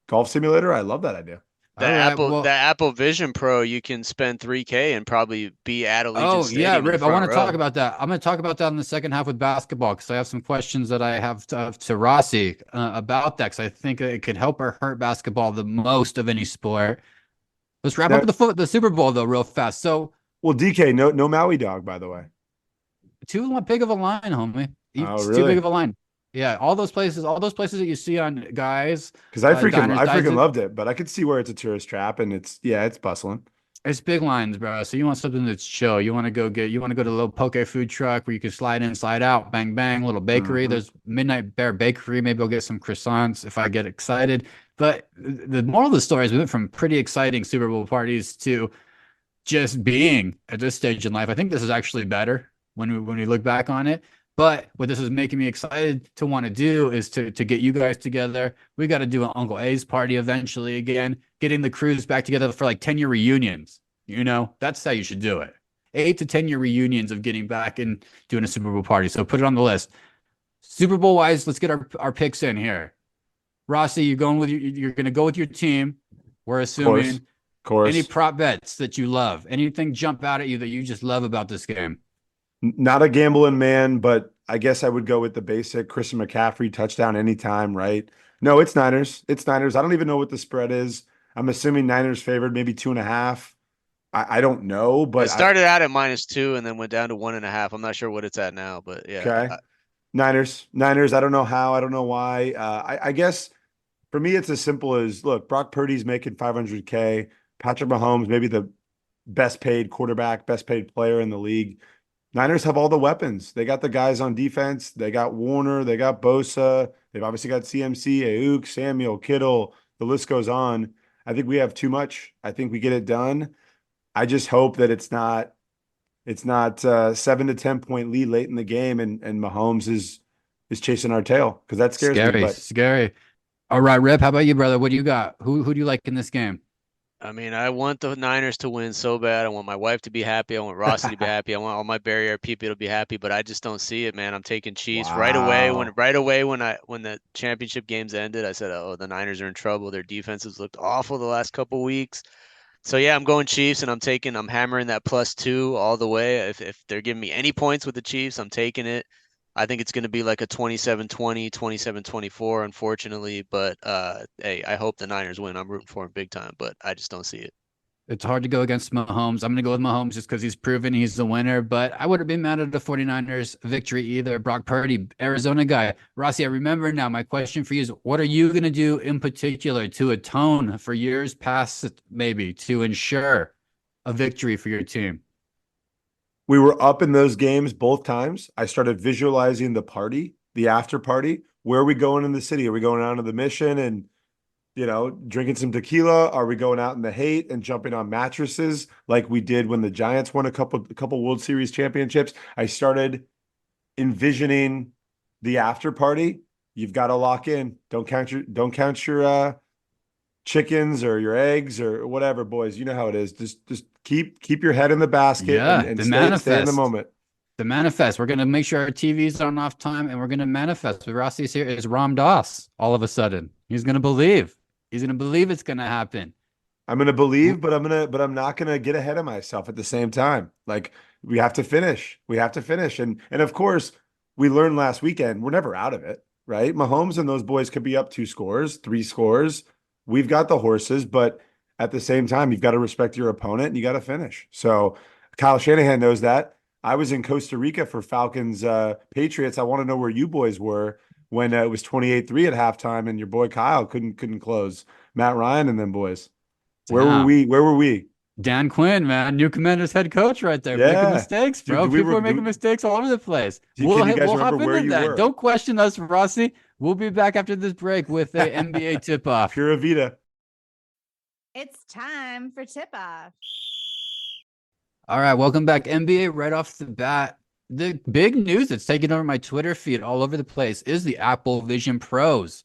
golf simulator, I love that idea. The Apple Vision Pro, you can spend $3K and probably be at Allegiant Stadium. Rip, I want to talk about that. I'm going to talk about that in the second half with basketball because I have some questions that I have to Rossi about that because I think it could help or hurt basketball the most of any sport. Let's wrap up the Super Bowl though real fast. So, well, DK, no Maui dog, by the way. Too big of a line, homie. Really? Too big of a line. Yeah, all those places that you see on guys. Because I freaking loved it, but I could see where it's a tourist trap and it's bustling. It's big lines, bro. So you want something that's chill. You want to go to the little poke food truck where you can slide in, slide out, bang, bang, little bakery. Mm-hmm. There's Midnight Bear Bakery. Maybe I'll get some croissants if I get excited. But the moral of the story is we went from pretty exciting Super Bowl parties to just being at this stage in life. I think this is actually better when we look back on it. But what this is making me excited to want to do is to get you guys together. We got to do an Uncle A's party eventually again, getting the crews back together for like 10-year reunions. That's how you should do it. 8 to 10-year reunions of getting back and doing a Super Bowl party. So put it on the list. Super Bowl wise, let's get our picks in here. Rossi, you're going to go with your team. We're assuming. Of course. Any prop bets that you love? Anything jump out at you that you just love about this game? Not a gambling man, but I guess I would go with the basic Christian McCaffrey touchdown anytime, right? No, it's Niners. I don't even know what the spread is. I'm assuming Niners favored, maybe 2.5. I don't know, but it started out at -2 and then went down to 1.5. I'm not sure what it's at now, but yeah. Okay. Niners. I don't know how. I don't know why. I guess for me, it's as simple as look, Brock Purdy's making $500K. Patrick Mahomes, maybe the best paid quarterback, best paid player in the league. Niners have all the weapons. They got the guys on defense. They got Warner. They got Bosa. They've obviously got CMC, Ayuk, Samuel, Kittle. The list goes on. I think we have too much. I think we get it done. I just hope that it's not 7 to 10 point lead late in the game and Mahomes is chasing our tail because that scares me. Scary. All right, Rip, how about you, brother? What do you got? Who do you like in this game? I mean, I want the Niners to win so bad. I want my wife to be happy. I want Rossi to be happy. I want all my Barrier people to be happy, but I just don't see it, man. I'm taking Chiefs right away. When the championship games ended, I said, "Oh, the Niners are in trouble. Their defenses looked awful the last couple weeks." So yeah, I'm going Chiefs, and I'm hammering that +2 all the way. If they're giving me any points with the Chiefs, I'm taking it. I think it's going to be like a 27-20, 27-24, unfortunately. But hey, I hope the Niners win. I'm rooting for them big time, but I just don't see it. It's hard to go against Mahomes. I'm going to go with Mahomes just because he's proven he's the winner, but I wouldn't be mad at the 49ers victory either. Brock Purdy, Arizona guy. Rossi, I remember now. My question for you is, what are you going to do in particular to atone for years past, maybe, to ensure a victory for your team? We were up in those games both times. I started visualizing the party, the after party. Where are we going in the city? Are we going out to the Mission and, drinking some tequila? Are we going out in the hate and jumping on mattresses like we did when the Giants won a couple World Series championships? I started envisioning the after party. You've got to lock in. Don't count your chickens or your eggs or whatever, boys. You know how it is. Just keep your head in the basket and stay in the moment. The manifest. We're going to make sure our TVs aren't off time, and we're going to manifest. But Rossi's here is Ram Dass all of a sudden. He's going to believe. He's going to believe it's going to happen. I'm gonna believe, but I'm not gonna get ahead of myself at the same time. Like we have to finish. We have to finish. And of course, we learned last weekend, we're never out of it, right? Mahomes and those boys could be up 2 scores, 3 scores. We've got the horses, but at the same time, you've got to respect your opponent and you got to finish. So Kyle Shanahan knows that. I was in Costa Rica for Falcons Patriots. I want to know where you boys were when it was 28-3 at halftime and your boy Kyle couldn't close. Matt Ryan and them boys. Where were Damn. we? Where were we? Dan Quinn, man, new Commander's head coach right there, making Yeah. mistakes, Dude, bro. do we People re- are making do- mistakes all over the place. Can you guys We'll hop remember where into you that. were? Don't question us, Rossi. We'll be back after this break with a NBA tip off. Pura Vida. It's time for tip off. All right, welcome back. NBA right off the bat. The big news that's taking over my Twitter feed all over the place is the Apple Vision Pros,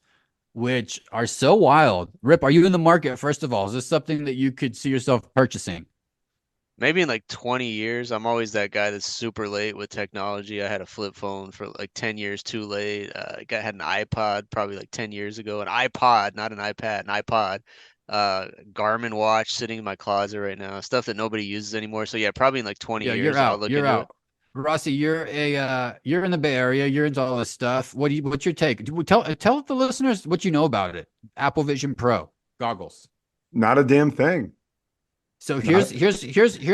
which are so wild. Rip, are you in the market, first of all? Is this something that you could see yourself purchasing? Maybe in like 20 years. I'm always that guy that's super late with technology. I had a flip phone for like 10 years too late. I had an iPod probably like 10 years ago. An iPod, not an iPad, an iPod. Garmin watch sitting in my closet right now. Stuff that nobody uses anymore. So yeah, probably in like 20 Yeah, years you're I'll out. look You're into it. out. Rossi, you're in the Bay Area. You're into all this stuff. What's your take? Tell the listeners what you know about it. Apple Vision Pro goggles. Not a damn thing. So here's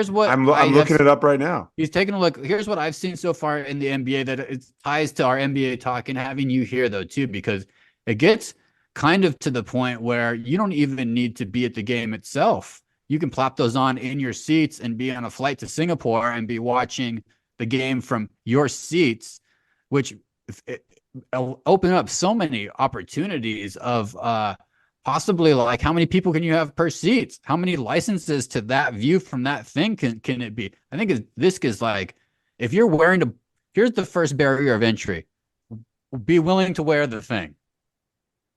what I'm I looking have- it up right now. He's taking a look. Here's what I've seen so far in the NBA that it ties to our NBA talk and having you here though too, because it gets kind of to the point where you don't even need to be at the game itself. You can plop those on in your seats and be on a flight to Singapore and be watching the game from your seats, which open up so many opportunities of possibly like how many people can you have per seat? How many licenses to that view from that thing can it be? I think this is like if you're wearing here's the first barrier of entry. Be willing to wear the thing.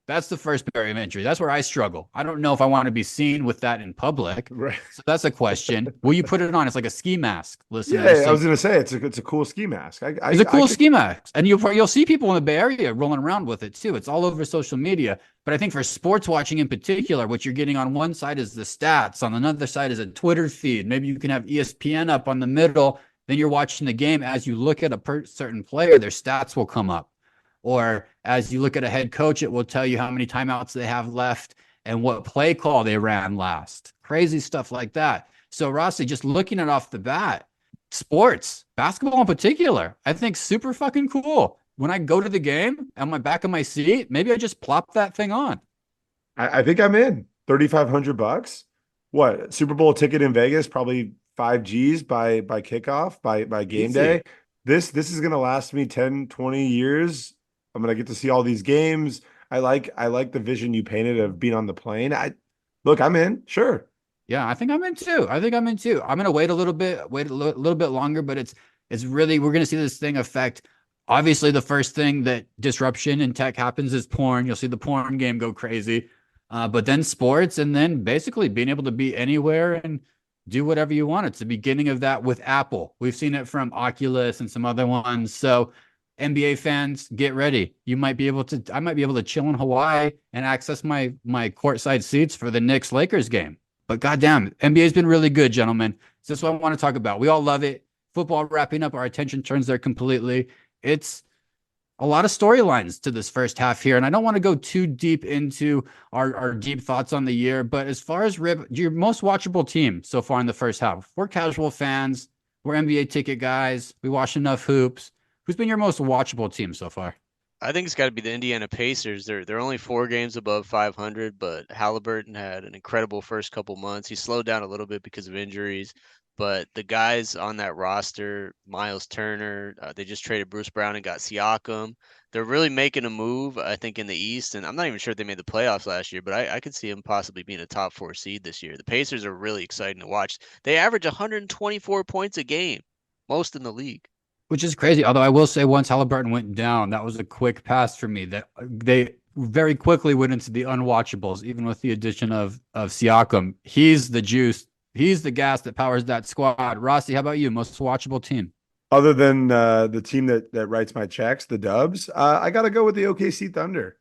That's the first barrier of entry. That's where I struggle. I don't know if I want to be seen with that in public. Right. So that's a question. Will you put it on? It's like a ski mask. Listen, Yeah, I was gonna say it's a cool ski mask. it's a cool ski mask, and you'll see people in the Bay Area rolling around with it too. It's all over social media. But I think for sports watching in particular, what you're getting on one side is the stats, on another side is a Twitter feed. Maybe you can have ESPN up on the middle. Then you're watching the game. As you look at a certain player, their stats will come up. Or as you look at a head coach, it will tell you how many timeouts they have left and what play call they ran last. Crazy stuff like that. So Rossi, just looking at off the bat, sports, basketball in particular, I think super fucking cool. When I go to the game on my back of my seat, maybe I just plop that thing on. I think I'm in. $3,500. What, Super Bowl ticket in Vegas? Probably 5 Gs by kickoff, by game Easy. day. This is gonna last me 10, 20 years. I'm gonna get to see all these games. I like the vision you painted of being on the plane. I'm in, sure. Yeah, I think I'm in too. I'm gonna wait a little bit longer, but it's really we're gonna see this thing affect. Obviously, the first thing that disruption in tech happens is porn. You'll see the porn game go crazy, but then sports, and then basically being able to be anywhere and do whatever you want. It's the beginning of that with Apple. We've seen it from Oculus and some other ones. So NBA fans, get ready. I might be able to chill in Hawaii and access my courtside seats for the Knicks Lakers game. But goddamn, NBA's been really good, gentlemen. So that's what I want to talk about. We all love it. Football wrapping up, our attention turns there completely. It's a lot of storylines to this first half here, and I don't want to go too deep into our deep thoughts on the year. But as far as Rip, your most watchable team so far in the first half, we're casual fans, we're NBA ticket guys, we watch enough hoops. Who's been your most watchable team so far? I think it's got to be the Indiana Pacers. They're only 4 games above 500, but Halliburton had an incredible first couple months. He slowed down a little bit because of injuries, but the guys on that roster, Miles Turner, they just traded Bruce Brown and got Siakam. They're really making a move, I think, in the East, and I'm not even sure if they made the playoffs last year, but I could see them possibly being a top 4 seed this year. The Pacers are really exciting to watch. They average 124 points a game, most in the league. Which is crazy. Although I will say once Halliburton went down, that was a quick pass for me. That they very quickly went into the unwatchables, even with the addition of Siakam. He's the juice. He's the gas that powers that squad. Rossi, how about you? Most watchable team? Other than the team that writes my checks, the Dubs, I got to go with the OKC Thunder.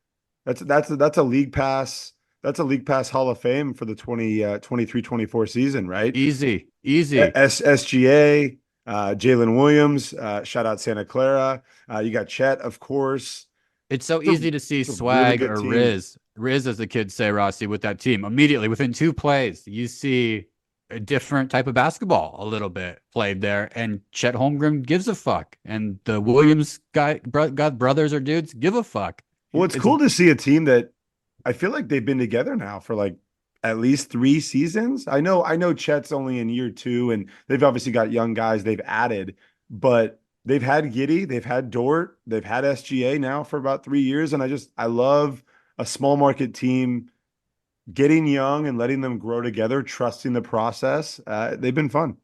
That's a league pass that's a League Pass Hall of Fame for the 23-24 season, right? Easy, easy. SGA, Jalen Williams, shout out Santa Clara. You got Chet, of course. It's so It's a- easy to see it's a really swag good or team. Riz, as the kids say, Rossi, with that team. Immediately within 2 plays, you see a different type of basketball a little bit played there. And Chet Holmgren gives a fuck. And the Williams brothers or dudes give a fuck. Well, it's cool to see a team that I feel like they've been together now for like at least 3 seasons. I know Chet's only in year 2, and they've obviously got young guys they've added, but they've had Giddey, they've had Dort, they've had SGA now for about 3 years. And I love a small market team getting young and letting them grow together, trusting the process. They've been fun.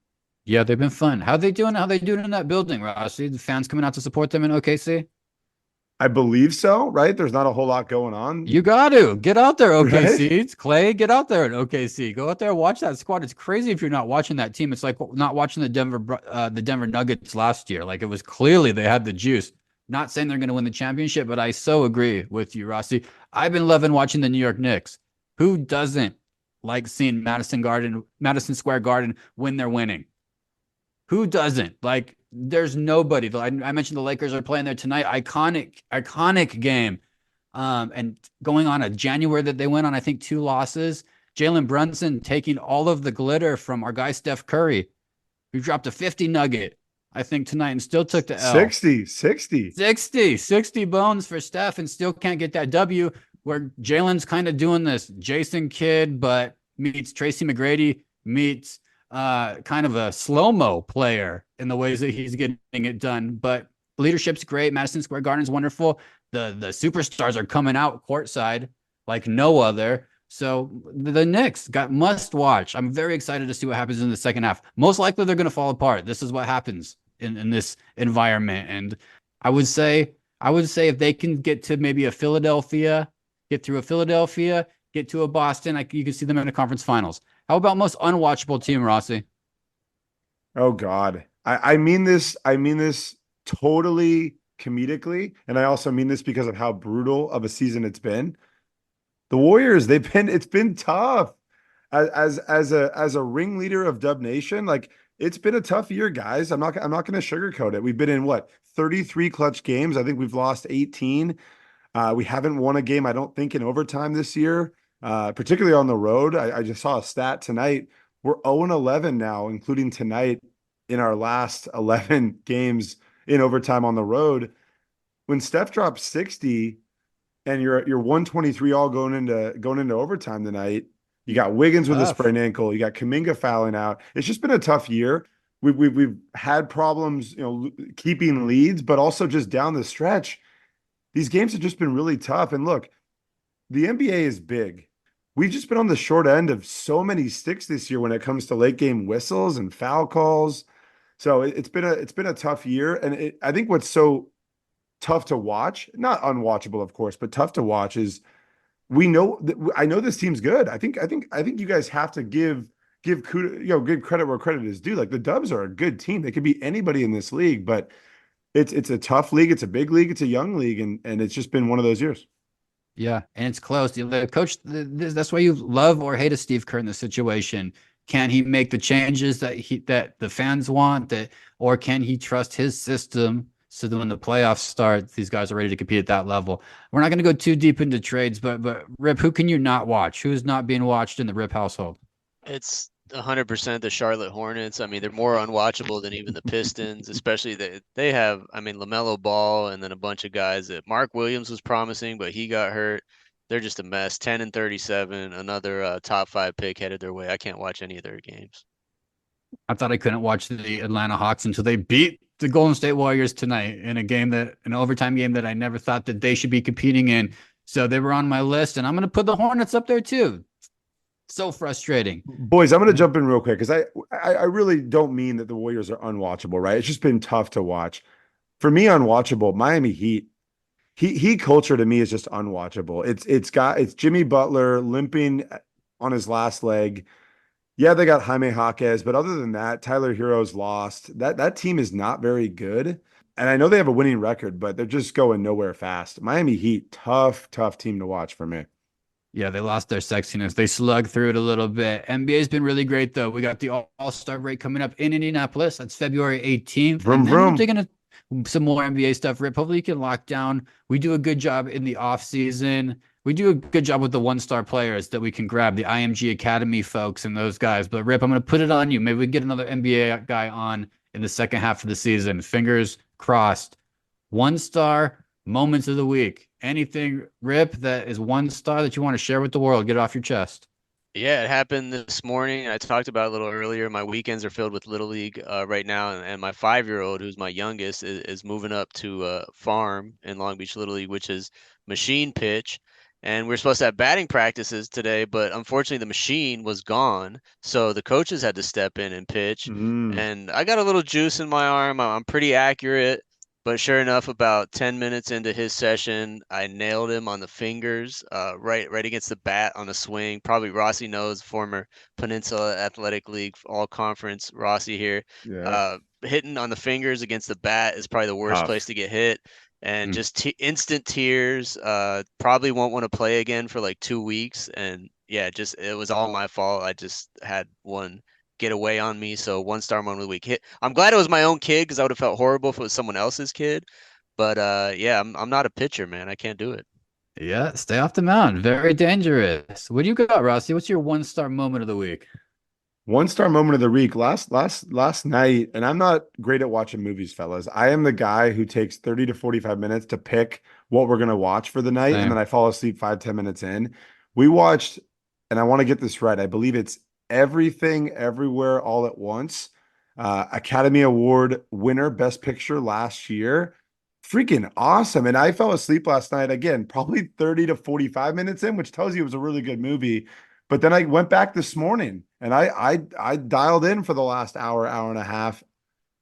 Yeah, they've been fun. How they doing? How they doing in that building, Rossi? The fans coming out to support them in OKC? I believe so, right? There's not a whole lot going on. You got to get out there, OKC. Right? It's Clay, get out there at OKC. Go out there, watch that squad. It's crazy if you're not watching that team. It's like not watching the Denver Nuggets last year. Like, it was clearly they had the juice. Not saying they're going to win the championship, but I so agree with you, Rossi. I've been loving watching the New York Knicks. Who doesn't like seeing Madison Square Garden when they're winning? Who doesn't? Like, there's nobody. I mentioned the Lakers are playing there tonight. Iconic game. And going on a January that they went on, I think 2 losses. Jalen Brunson taking all of the glitter from our guy Steph Curry, who dropped a 50 nugget, I think, tonight, and still took the L. 60 bones for Steph, and still can't get that W, where Jalen's kind of doing this Jason Kidd, but meets Tracy McGrady, meets kind of a slow-mo player in the ways that he's getting it done. But leadership's great. Madison Square Garden's wonderful. The superstars are coming out courtside like no other. So the Knicks must watch. I'm very excited to see what happens in the second half. Most likely they're going to fall apart. This is what happens in this environment. And I would say if they can get to maybe get through a Philadelphia, get to a Boston, you can see them in the conference finals. How about most unwatchable team, Rossi? Oh God. I mean this totally comedically, and I also mean this because of how brutal of a season it's been. The Warriors, it's been tough. As a ringleader of Dub Nation, like, it's been a tough year, guys. I'm not going to sugarcoat it. We've been in 33 clutch games. I think we've lost 18. We haven't won a game, I don't think, in overtime this year, particularly on the road. I just saw a stat tonight. We're 0-11 now, including tonight, in our last 11 games in overtime on the road. When Steph drops 60 and you're 123 all going into overtime tonight, you got Wiggins with a sprained ankle, you got Kuminga fouling out. It's just been a tough year. We've had problems, keeping leads, but also just down the stretch, these games have just been really tough. And look, the NBA is big. We've just been on the short end of so many sticks this year when it comes to late game whistles and foul calls. So it's been a tough year. And I think what's so tough to watch, not unwatchable, of course, but tough to watch, is I know this team's good. I think you guys have to give credit where credit is due. Like, the Dubs are a good team. They could be anybody in this league, but it's a tough league. It's a big league. It's a young league, and it's just been one of those years. Yeah, and it's close. The coach, that's why you love or hate a Steve Kerr in this situation. Can he make the changes that the fans want, or can he trust his system so that when the playoffs start, these guys are ready to compete at that level? We're not going to go too deep into trades, but Rip, who can you not watch? Who's not being watched in the Rip household? It's 100% the Charlotte Hornets. I mean, they're more unwatchable than even the Pistons, especially they have, LaMelo Ball and then a bunch of guys that Mark Williams was promising, but he got hurt. They're just a mess. 10-37, another top 5 pick headed their way. I can't watch any of their games. I thought I couldn't watch the Atlanta Hawks until they beat the Golden State Warriors tonight in an overtime game that I never thought that they should be competing in. So they were on my list, and I'm going to put the Hornets up there too. So frustrating. Boys, I'm going to jump in real quick because I really don't mean that the Warriors are unwatchable, right? It's just been tough to watch. For me, unwatchable, Miami Heat. Heat culture to me is just unwatchable. It's Jimmy Butler limping on his last leg. Yeah, they got Jaime Jaquez, but other than that, Tyler Hero's lost. That team is not very good. And I know they have a winning record, but they're just going nowhere fast. Miami Heat, tough team to watch for me. Yeah, they lost their sexiness. They slugged through it a little bit. NBA's been really great though. We got the All-Star break coming up in Indianapolis. That's February 18th. Vroom, And then we're vroom. digging some more NBA stuff. Rip, hopefully you can lock down. We do a good job in the off season. We do a good job with the one-star players that we can grab, the IMG Academy folks and those guys. But Rip, I'm going to put it on you. Maybe we can get another NBA guy on in the second half of the season. Fingers crossed. One-star moments of the week. Anything, Rip, that is one star that you want to share with the world? Get it off your chest. Yeah, it happened this morning. I talked about it a little earlier. My weekends are filled with Little League right now, and my 5-year-old, who's my youngest, is moving up to a farm in Long Beach Little League, which is machine pitch. And we're supposed to have batting practices today, but unfortunately the machine was gone, so the coaches had to step in and pitch. And I got a little juice in my arm. I'm pretty accurate. But sure enough, about 10 minutes into his session, I nailed him on the fingers, right against the bat on a swing. Probably Rossi knows, former Peninsula Athletic League All-Conference Rossi here. Yeah. Hitting on the fingers against the bat is probably the worst Tough. place to get hit. And just instant tears. Probably won't want to play again for like 2 weeks. And yeah, it was all my fault. I just had one get away on me. So one-star moment of the week. I'm glad it was my own kid, because I would have felt horrible if it was someone else's kid. But yeah, I'm not a pitcher, man. I can't do it. Yeah, stay off the mound. Very dangerous. What do you got, Rossi? What's your one-star moment of the week? One-star moment of the week last night, and I'm not great at watching movies, fellas. I am the guy who takes 30 to 45 minutes to pick what we're gonna watch for the night, Same. and then I fall asleep 5-10 minutes in. We watched, and I want to get this right, I believe it's Everything Everywhere All at Once, Academy Award winner, Best Picture last year. Freaking awesome. And I fell asleep last night, again, probably 30 to 45 minutes in, which tells you it was a really good movie. But then I went back this morning and I dialed in for the last hour and a half.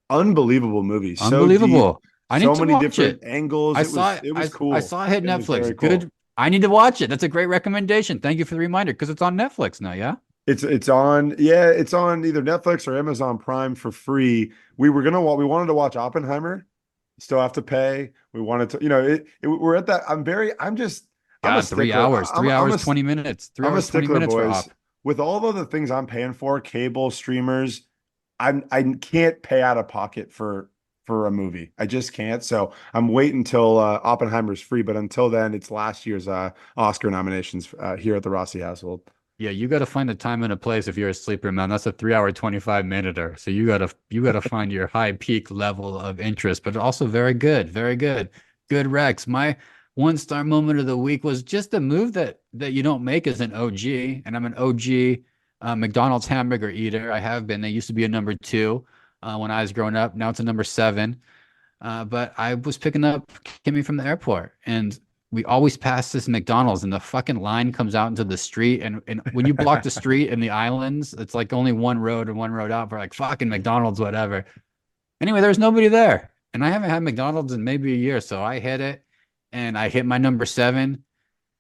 Unbelievable movie. So Unbelievable. deep, I need so to many watch different it. angles. It was cool. I saw it hit It was Netflix. very cool. Good. I need to watch it. That's a great recommendation. Thank you for the reminder, because it's on Netflix now, yeah? It's on either Netflix or Amazon Prime for free. We wanted to watch Oppenheimer. Still have to pay. We wanted to, we're at that. I'm a God, stickler. 3 hours, I'm 20 minutes. 3 I'm a hours, 20 stickler, minutes for boys. Op. With all of the things I'm paying for, cable, streamers, I can't pay out of pocket for a movie. I just can't. So I'm waiting until Oppenheimer's free. But until then, it's last year's Oscar nominations here at the Rossi household. Yeah, you got to find a time and a place if you're a sleeper, man. That's a 3-hour, 25-minuter. So you gotta find your high peak level of interest, but also very good, good Rex. My one-star moment of the week was just a move that you don't make as an OG, and I'm an OG McDonald's hamburger eater. I have been. They used to be a number 2 when I was growing up. Now it's a number 7. But I was picking up Kimmy from the airport, and we always pass this McDonald's, and the fucking line comes out into the street. And when you block the street in the islands, it's like only one road and one road out for like fucking McDonald's, whatever. Anyway, there's nobody there. And I haven't had McDonald's in maybe a year. So I hit it, and I hit my number 7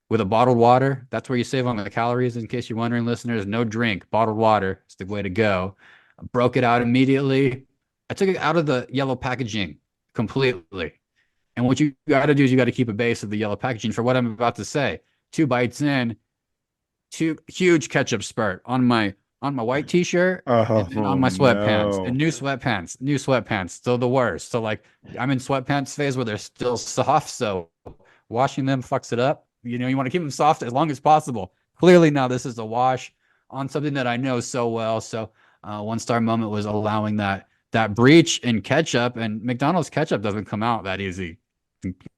with a bottled water. That's where you save on the calories, in case you're wondering, listeners. No drink, bottled water is the way to go. I broke it out immediately. I took it out of the yellow packaging completely. And what you got to do is you got to keep a base of the yellow packaging for what I'm about to say. 2 bites in, 2 huge ketchup spurt on my white t-shirt and then on my sweatpants. No. And new sweatpants, still the worst. So like I'm in sweatpants phase where they're still soft, so washing them fucks it up. You want to keep them soft as long as possible. Clearly now this is a wash on something that I know so well. So one-star moment was allowing that breach in ketchup, and McDonald's ketchup doesn't come out that easy.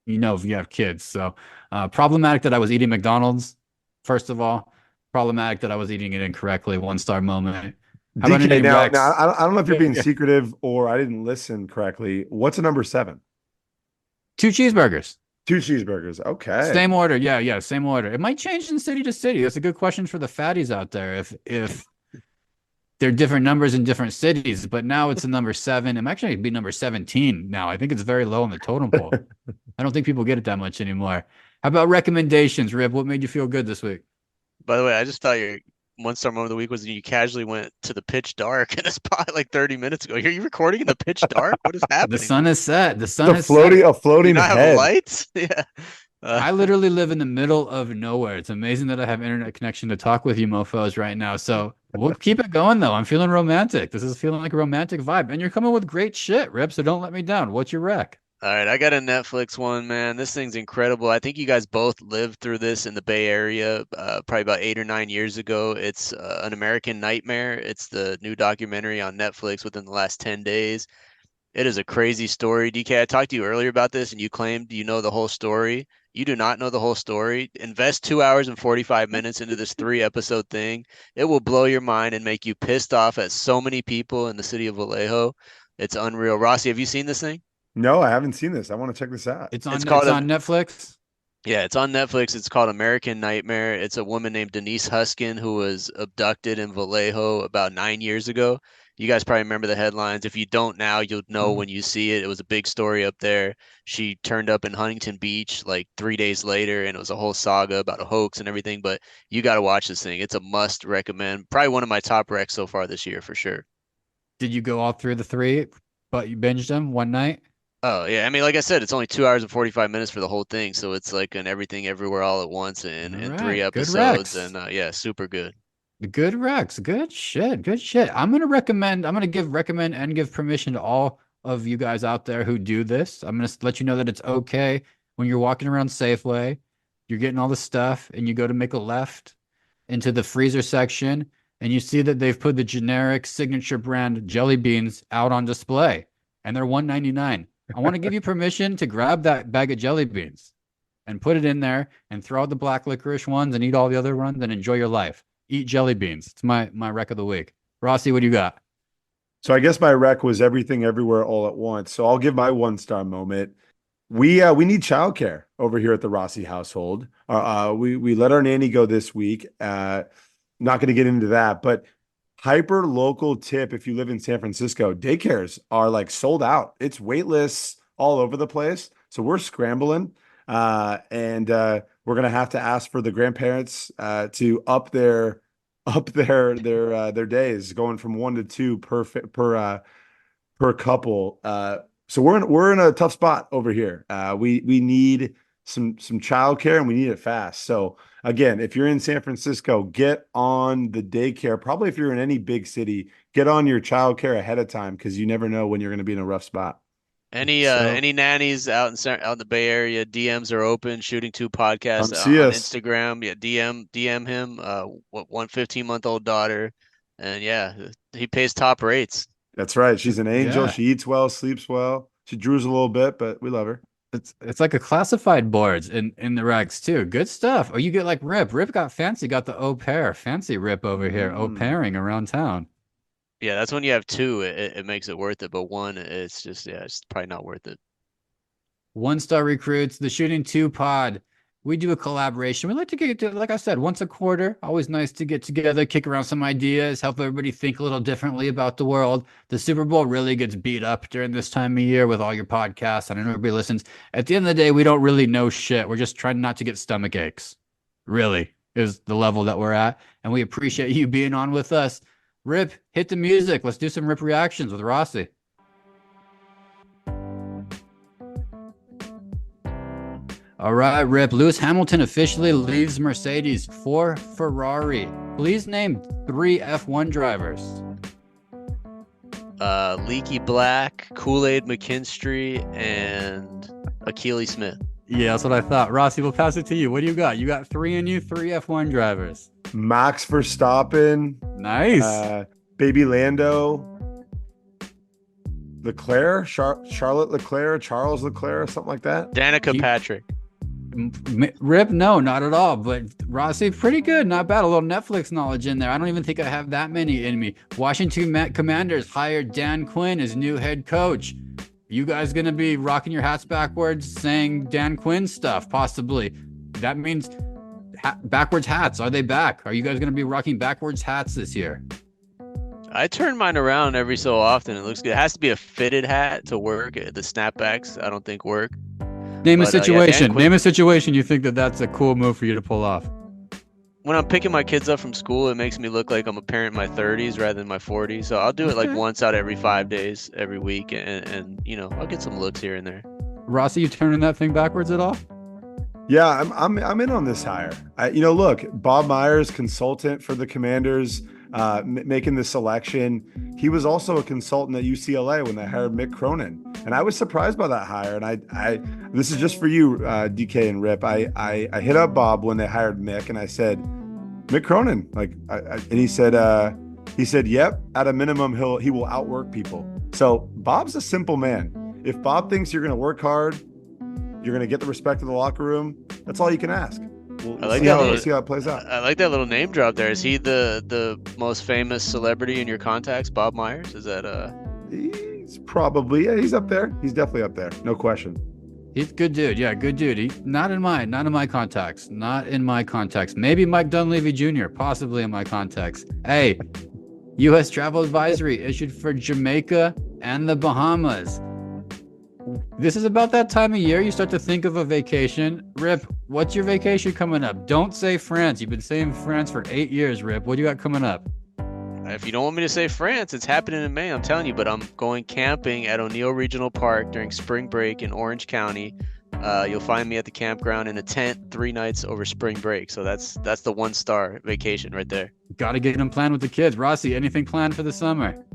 If you have kids. So problematic that I was eating McDonald's, first of all. Problematic that I was eating it incorrectly. One-star moment. How about DK, now, Rex? I don't know if you're being secretive or I didn't listen correctly. What's a number 7? 2 cheeseburgers. 2 cheeseburgers. Okay. Same order. Yeah, same order. It might change from city to city. That's a good question for the fatties out there. If they're different numbers in different cities, but now it's a number 7. It actually be number 17 now. I think it's very low on the totem pole. I don't think people get it that much anymore. How about recommendations, Rip? What made you feel good this week? By the way, I just thought your one-star moment of the week was you casually went to the pitch dark in a spot like 30 minutes ago. Are you recording in the pitch dark? What is happening? The sun is set. The sun A is floating set. a floating Do you not head. have lights? Yeah. I literally live in the middle of nowhere. It's amazing that I have internet connection to talk with you mofos right now. So we'll keep it going though. I'm feeling romantic. This is feeling like a romantic vibe. And you're coming with great shit, Rip. So don't let me down. What's your rec? All right, I got a Netflix one, man. This thing's incredible. I think you guys both lived through this in the Bay Area, probably about 8 or 9 years ago. It's An American Nightmare. It's the new documentary on Netflix within the last 10 days. It is a crazy story. DK, I talked to you earlier about this, and you claimed you know the whole story. You do not know the whole story. Invest 2 hours and 45 minutes into this 3 episode thing. It will blow your mind and make you pissed off at so many people in the city of Vallejo. It's unreal. Rossi, have you seen this thing? No, I haven't seen this. I want to check this out. It's on Netflix. Yeah, it's on Netflix. It's called American Nightmare. It's a woman named Denise Huskin who was abducted in Vallejo about 9 years ago. You guys probably remember the headlines. If you don't now, you'll know when you see it. It was a big story up there. She turned up in Huntington Beach like 3 days later, and it was a whole saga about a hoax and everything. But you got to watch this thing. It's a must recommend. Probably one of my top recs so far this year for sure. Did you go all through the 3, but you binged them one night? Oh, yeah. I mean, like I said, it's only 2 hours and 45 minutes for the whole thing. So it's like an everything everywhere all at once in All 3 right, good episodes. recs. And yeah, super good. Good recs. Good shit. Good shit. I'm gonna recommend and give permission to all of you guys out there who do this. I'm gonna let you know that it's okay when you're walking around Safeway, you're getting all the stuff, and you go to make a left into the freezer section, and you see that they've put the generic signature brand jelly beans out on display, and they're $1.99. I want to give you permission to grab that bag of jelly beans and put it in there and throw out the black licorice ones and eat all the other ones and enjoy your life. Eat jelly beans. It's my rec of the week. Rossi, what do you got? So I guess my rec was Everything Everywhere All at Once. So I'll give my 1-star moment. We need childcare over here at the Rossi household. We let our nanny go this week. Not going to get into that, but hyper local tip. If you live in San Francisco, daycares are like sold out. It's wait lists all over the place. So we're scrambling, and we're going to have to ask for the grandparents to up their days, going from 1 to 2 per couple. So we're in a tough spot over here. We need some childcare, and we need it fast. So again, if you're in San Francisco, get on the daycare. Probably if you're in any big city, get on your childcare ahead of time, because you never know when you're going to be in a rough spot. Any nannies out in the Bay Area, DMs are open. Shooting 2 podcast on Instagram. Yeah, DM him. 15-month-old daughter, and yeah, he pays top rates. That's right. She's an angel. Yeah. She eats well, sleeps well. She drools a little bit, but we love her. It's like a classified boards in the recs too. Good stuff. Or you get like Rip. Rip got fancy. Got the au pair. Fancy Rip over here. Au pairing around town. Yeah, that's when you have 2, it makes it worth it. But 1, it's just it's probably not worth it. 1-star recruits, the Shooting 2 pod. We do a collaboration. We like to get to, like I said, once a quarter. Always nice to get together, kick around some ideas, help everybody think a little differently about the world. The Super Bowl really gets beat up during this time of year with all your podcasts. I know everybody listens. At the end of the day, we don't really know shit. We're just trying not to get stomach aches. Really is the level that we're at. And we appreciate you being on with us. Rip, hit the music. Let's do some Rip reactions with Rossi. All right, Rip. Lewis Hamilton officially leaves Mercedes for Ferrari. Please name 3 F1 drivers. Leaky Black, Kool-Aid McKinstry, and Akili Smith. Yeah, that's what I thought. Rossi, we'll pass it to you. What do you got? You got 3 F1 drivers. Max Verstappen. Nice. Baby Lando. Leclerc, Charlotte Leclerc, Charles Leclerc, something like that. Danica Patrick. Rip, no, not at all. But Rossi, pretty good, not bad. A little Netflix knowledge in there. I don't even think I have that many in me. Washington Commanders hired Dan Quinn as new head coach. You guys gonna be rocking your hats backwards, saying Dan Quinn stuff, possibly. That means backwards hats. Are they back? Are you guys gonna be rocking backwards hats this year? I turn mine around every so often. It looks good. It has to be a fitted hat to work. The snapbacks, I don't think work. Name a situation. Yeah, Name a situation you think that's a cool move for you to pull off. When I'm picking my kids up from school, it makes me look like I'm a parent in my 30s rather than my 40s. So I'll do it like once out every 5 days, every week, and I'll get some looks here and there. Rossi, you turning that thing backwards at all? Yeah, I'm in on this hire. Look, Bob Myers, consultant for the Commanders, making the selection. He was also a consultant at UCLA when they hired Mick Cronin, and I was surprised by that hire. And I this is just for you, DK and Rip. I hit up Bob when they hired Mick, and I said, Mick Cronin, and he said, yep, at a minimum he will outwork people. So Bob's a simple man. If Bob thinks you're going to work hard, you're going to get the respect of the locker room. That's all you can ask. We'll see how it plays out. I like that little name drop there. Is he the most famous celebrity in your contacts, Bob Myers? Is that He's probably, he's up there. He's definitely up there. No question. He's a good dude. Yeah, good dude. Not in my contacts. Maybe Mike Dunleavy Jr., possibly in my contacts. Hey, U.S. travel advisory issued for Jamaica and the Bahamas. This is about that time of year you start to think of a vacation. Rip, what's your vacation coming up? Don't say France. You've been saying France for 8 years, Rip. What do you got coming up? If you don't want me to say France, it's happening in May, I'm telling you, but I'm going camping at O'Neill Regional Park during spring break in Orange County. You'll find me at the campground in a tent 3 nights over spring break. So that's the 1-star vacation right there. Got to get them planned with the kids. Rossi, anything planned for the summer?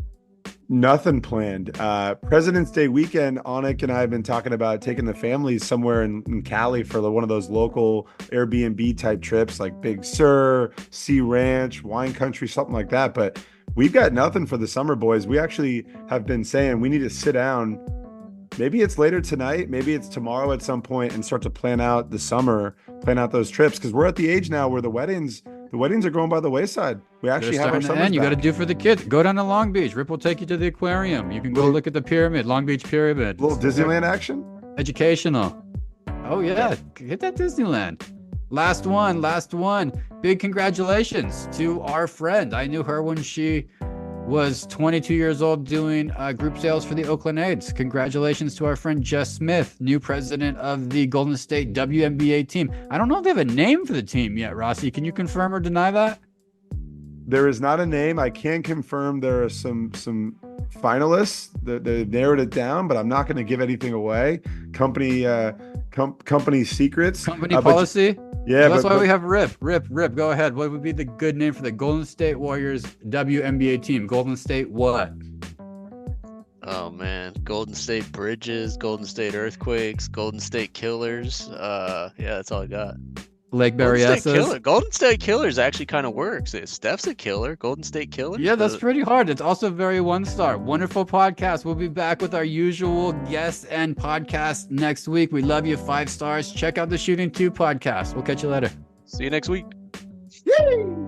Nothing planned. President's Day weekend, Anik and I have been talking about taking the families somewhere in Cali for one of those local Airbnb type trips, like Big Sur, Sea Ranch, Wine Country, something like that. But we've got nothing for the summer, boys. We actually have been saying we need to sit down. Maybe it's later tonight, maybe it's tomorrow at some point, and start to plan out the summer, plan out those trips, because we're at the age now where the weddings are going by the wayside. We actually have our summers back. You got to do for the kids. Go down to Long Beach. Rip will take you to the aquarium. You can go look at the pyramid, Long Beach Pyramid. A little Disneyland action. Educational. Oh yeah, hit that Disneyland. Last one. Big congratulations to our friend. I knew her when she was 22 years old doing group sales for the Oakland A's. Congratulations to our friend Jess Smith, new president of the Golden State WNBA team. I don't know if they have a name for the team yet, Rossi. Can you confirm or deny that? There is not a name. I can confirm there are some finalists. They narrowed it down, but I'm not going to give anything away. Company secrets. Company policy. Yeah, that's why we have Rip. Go ahead. What would be the good name for the Golden State Warriors WNBA team? Golden State what? Oh man, Golden State Bridges, Golden State Earthquakes, Golden State Killers. Yeah, that's all I got. Lake Berryessa. Golden State Killers actually kind of works. Steph's a killer. Golden State Killer. Yeah, that's pretty hard. It's also very 1-star. Wonderful podcast. We'll be back with our usual guests and podcast next week. We love you. 5 stars. Check out the Shooting 2 podcast. We'll catch you later. See you next week. Yay!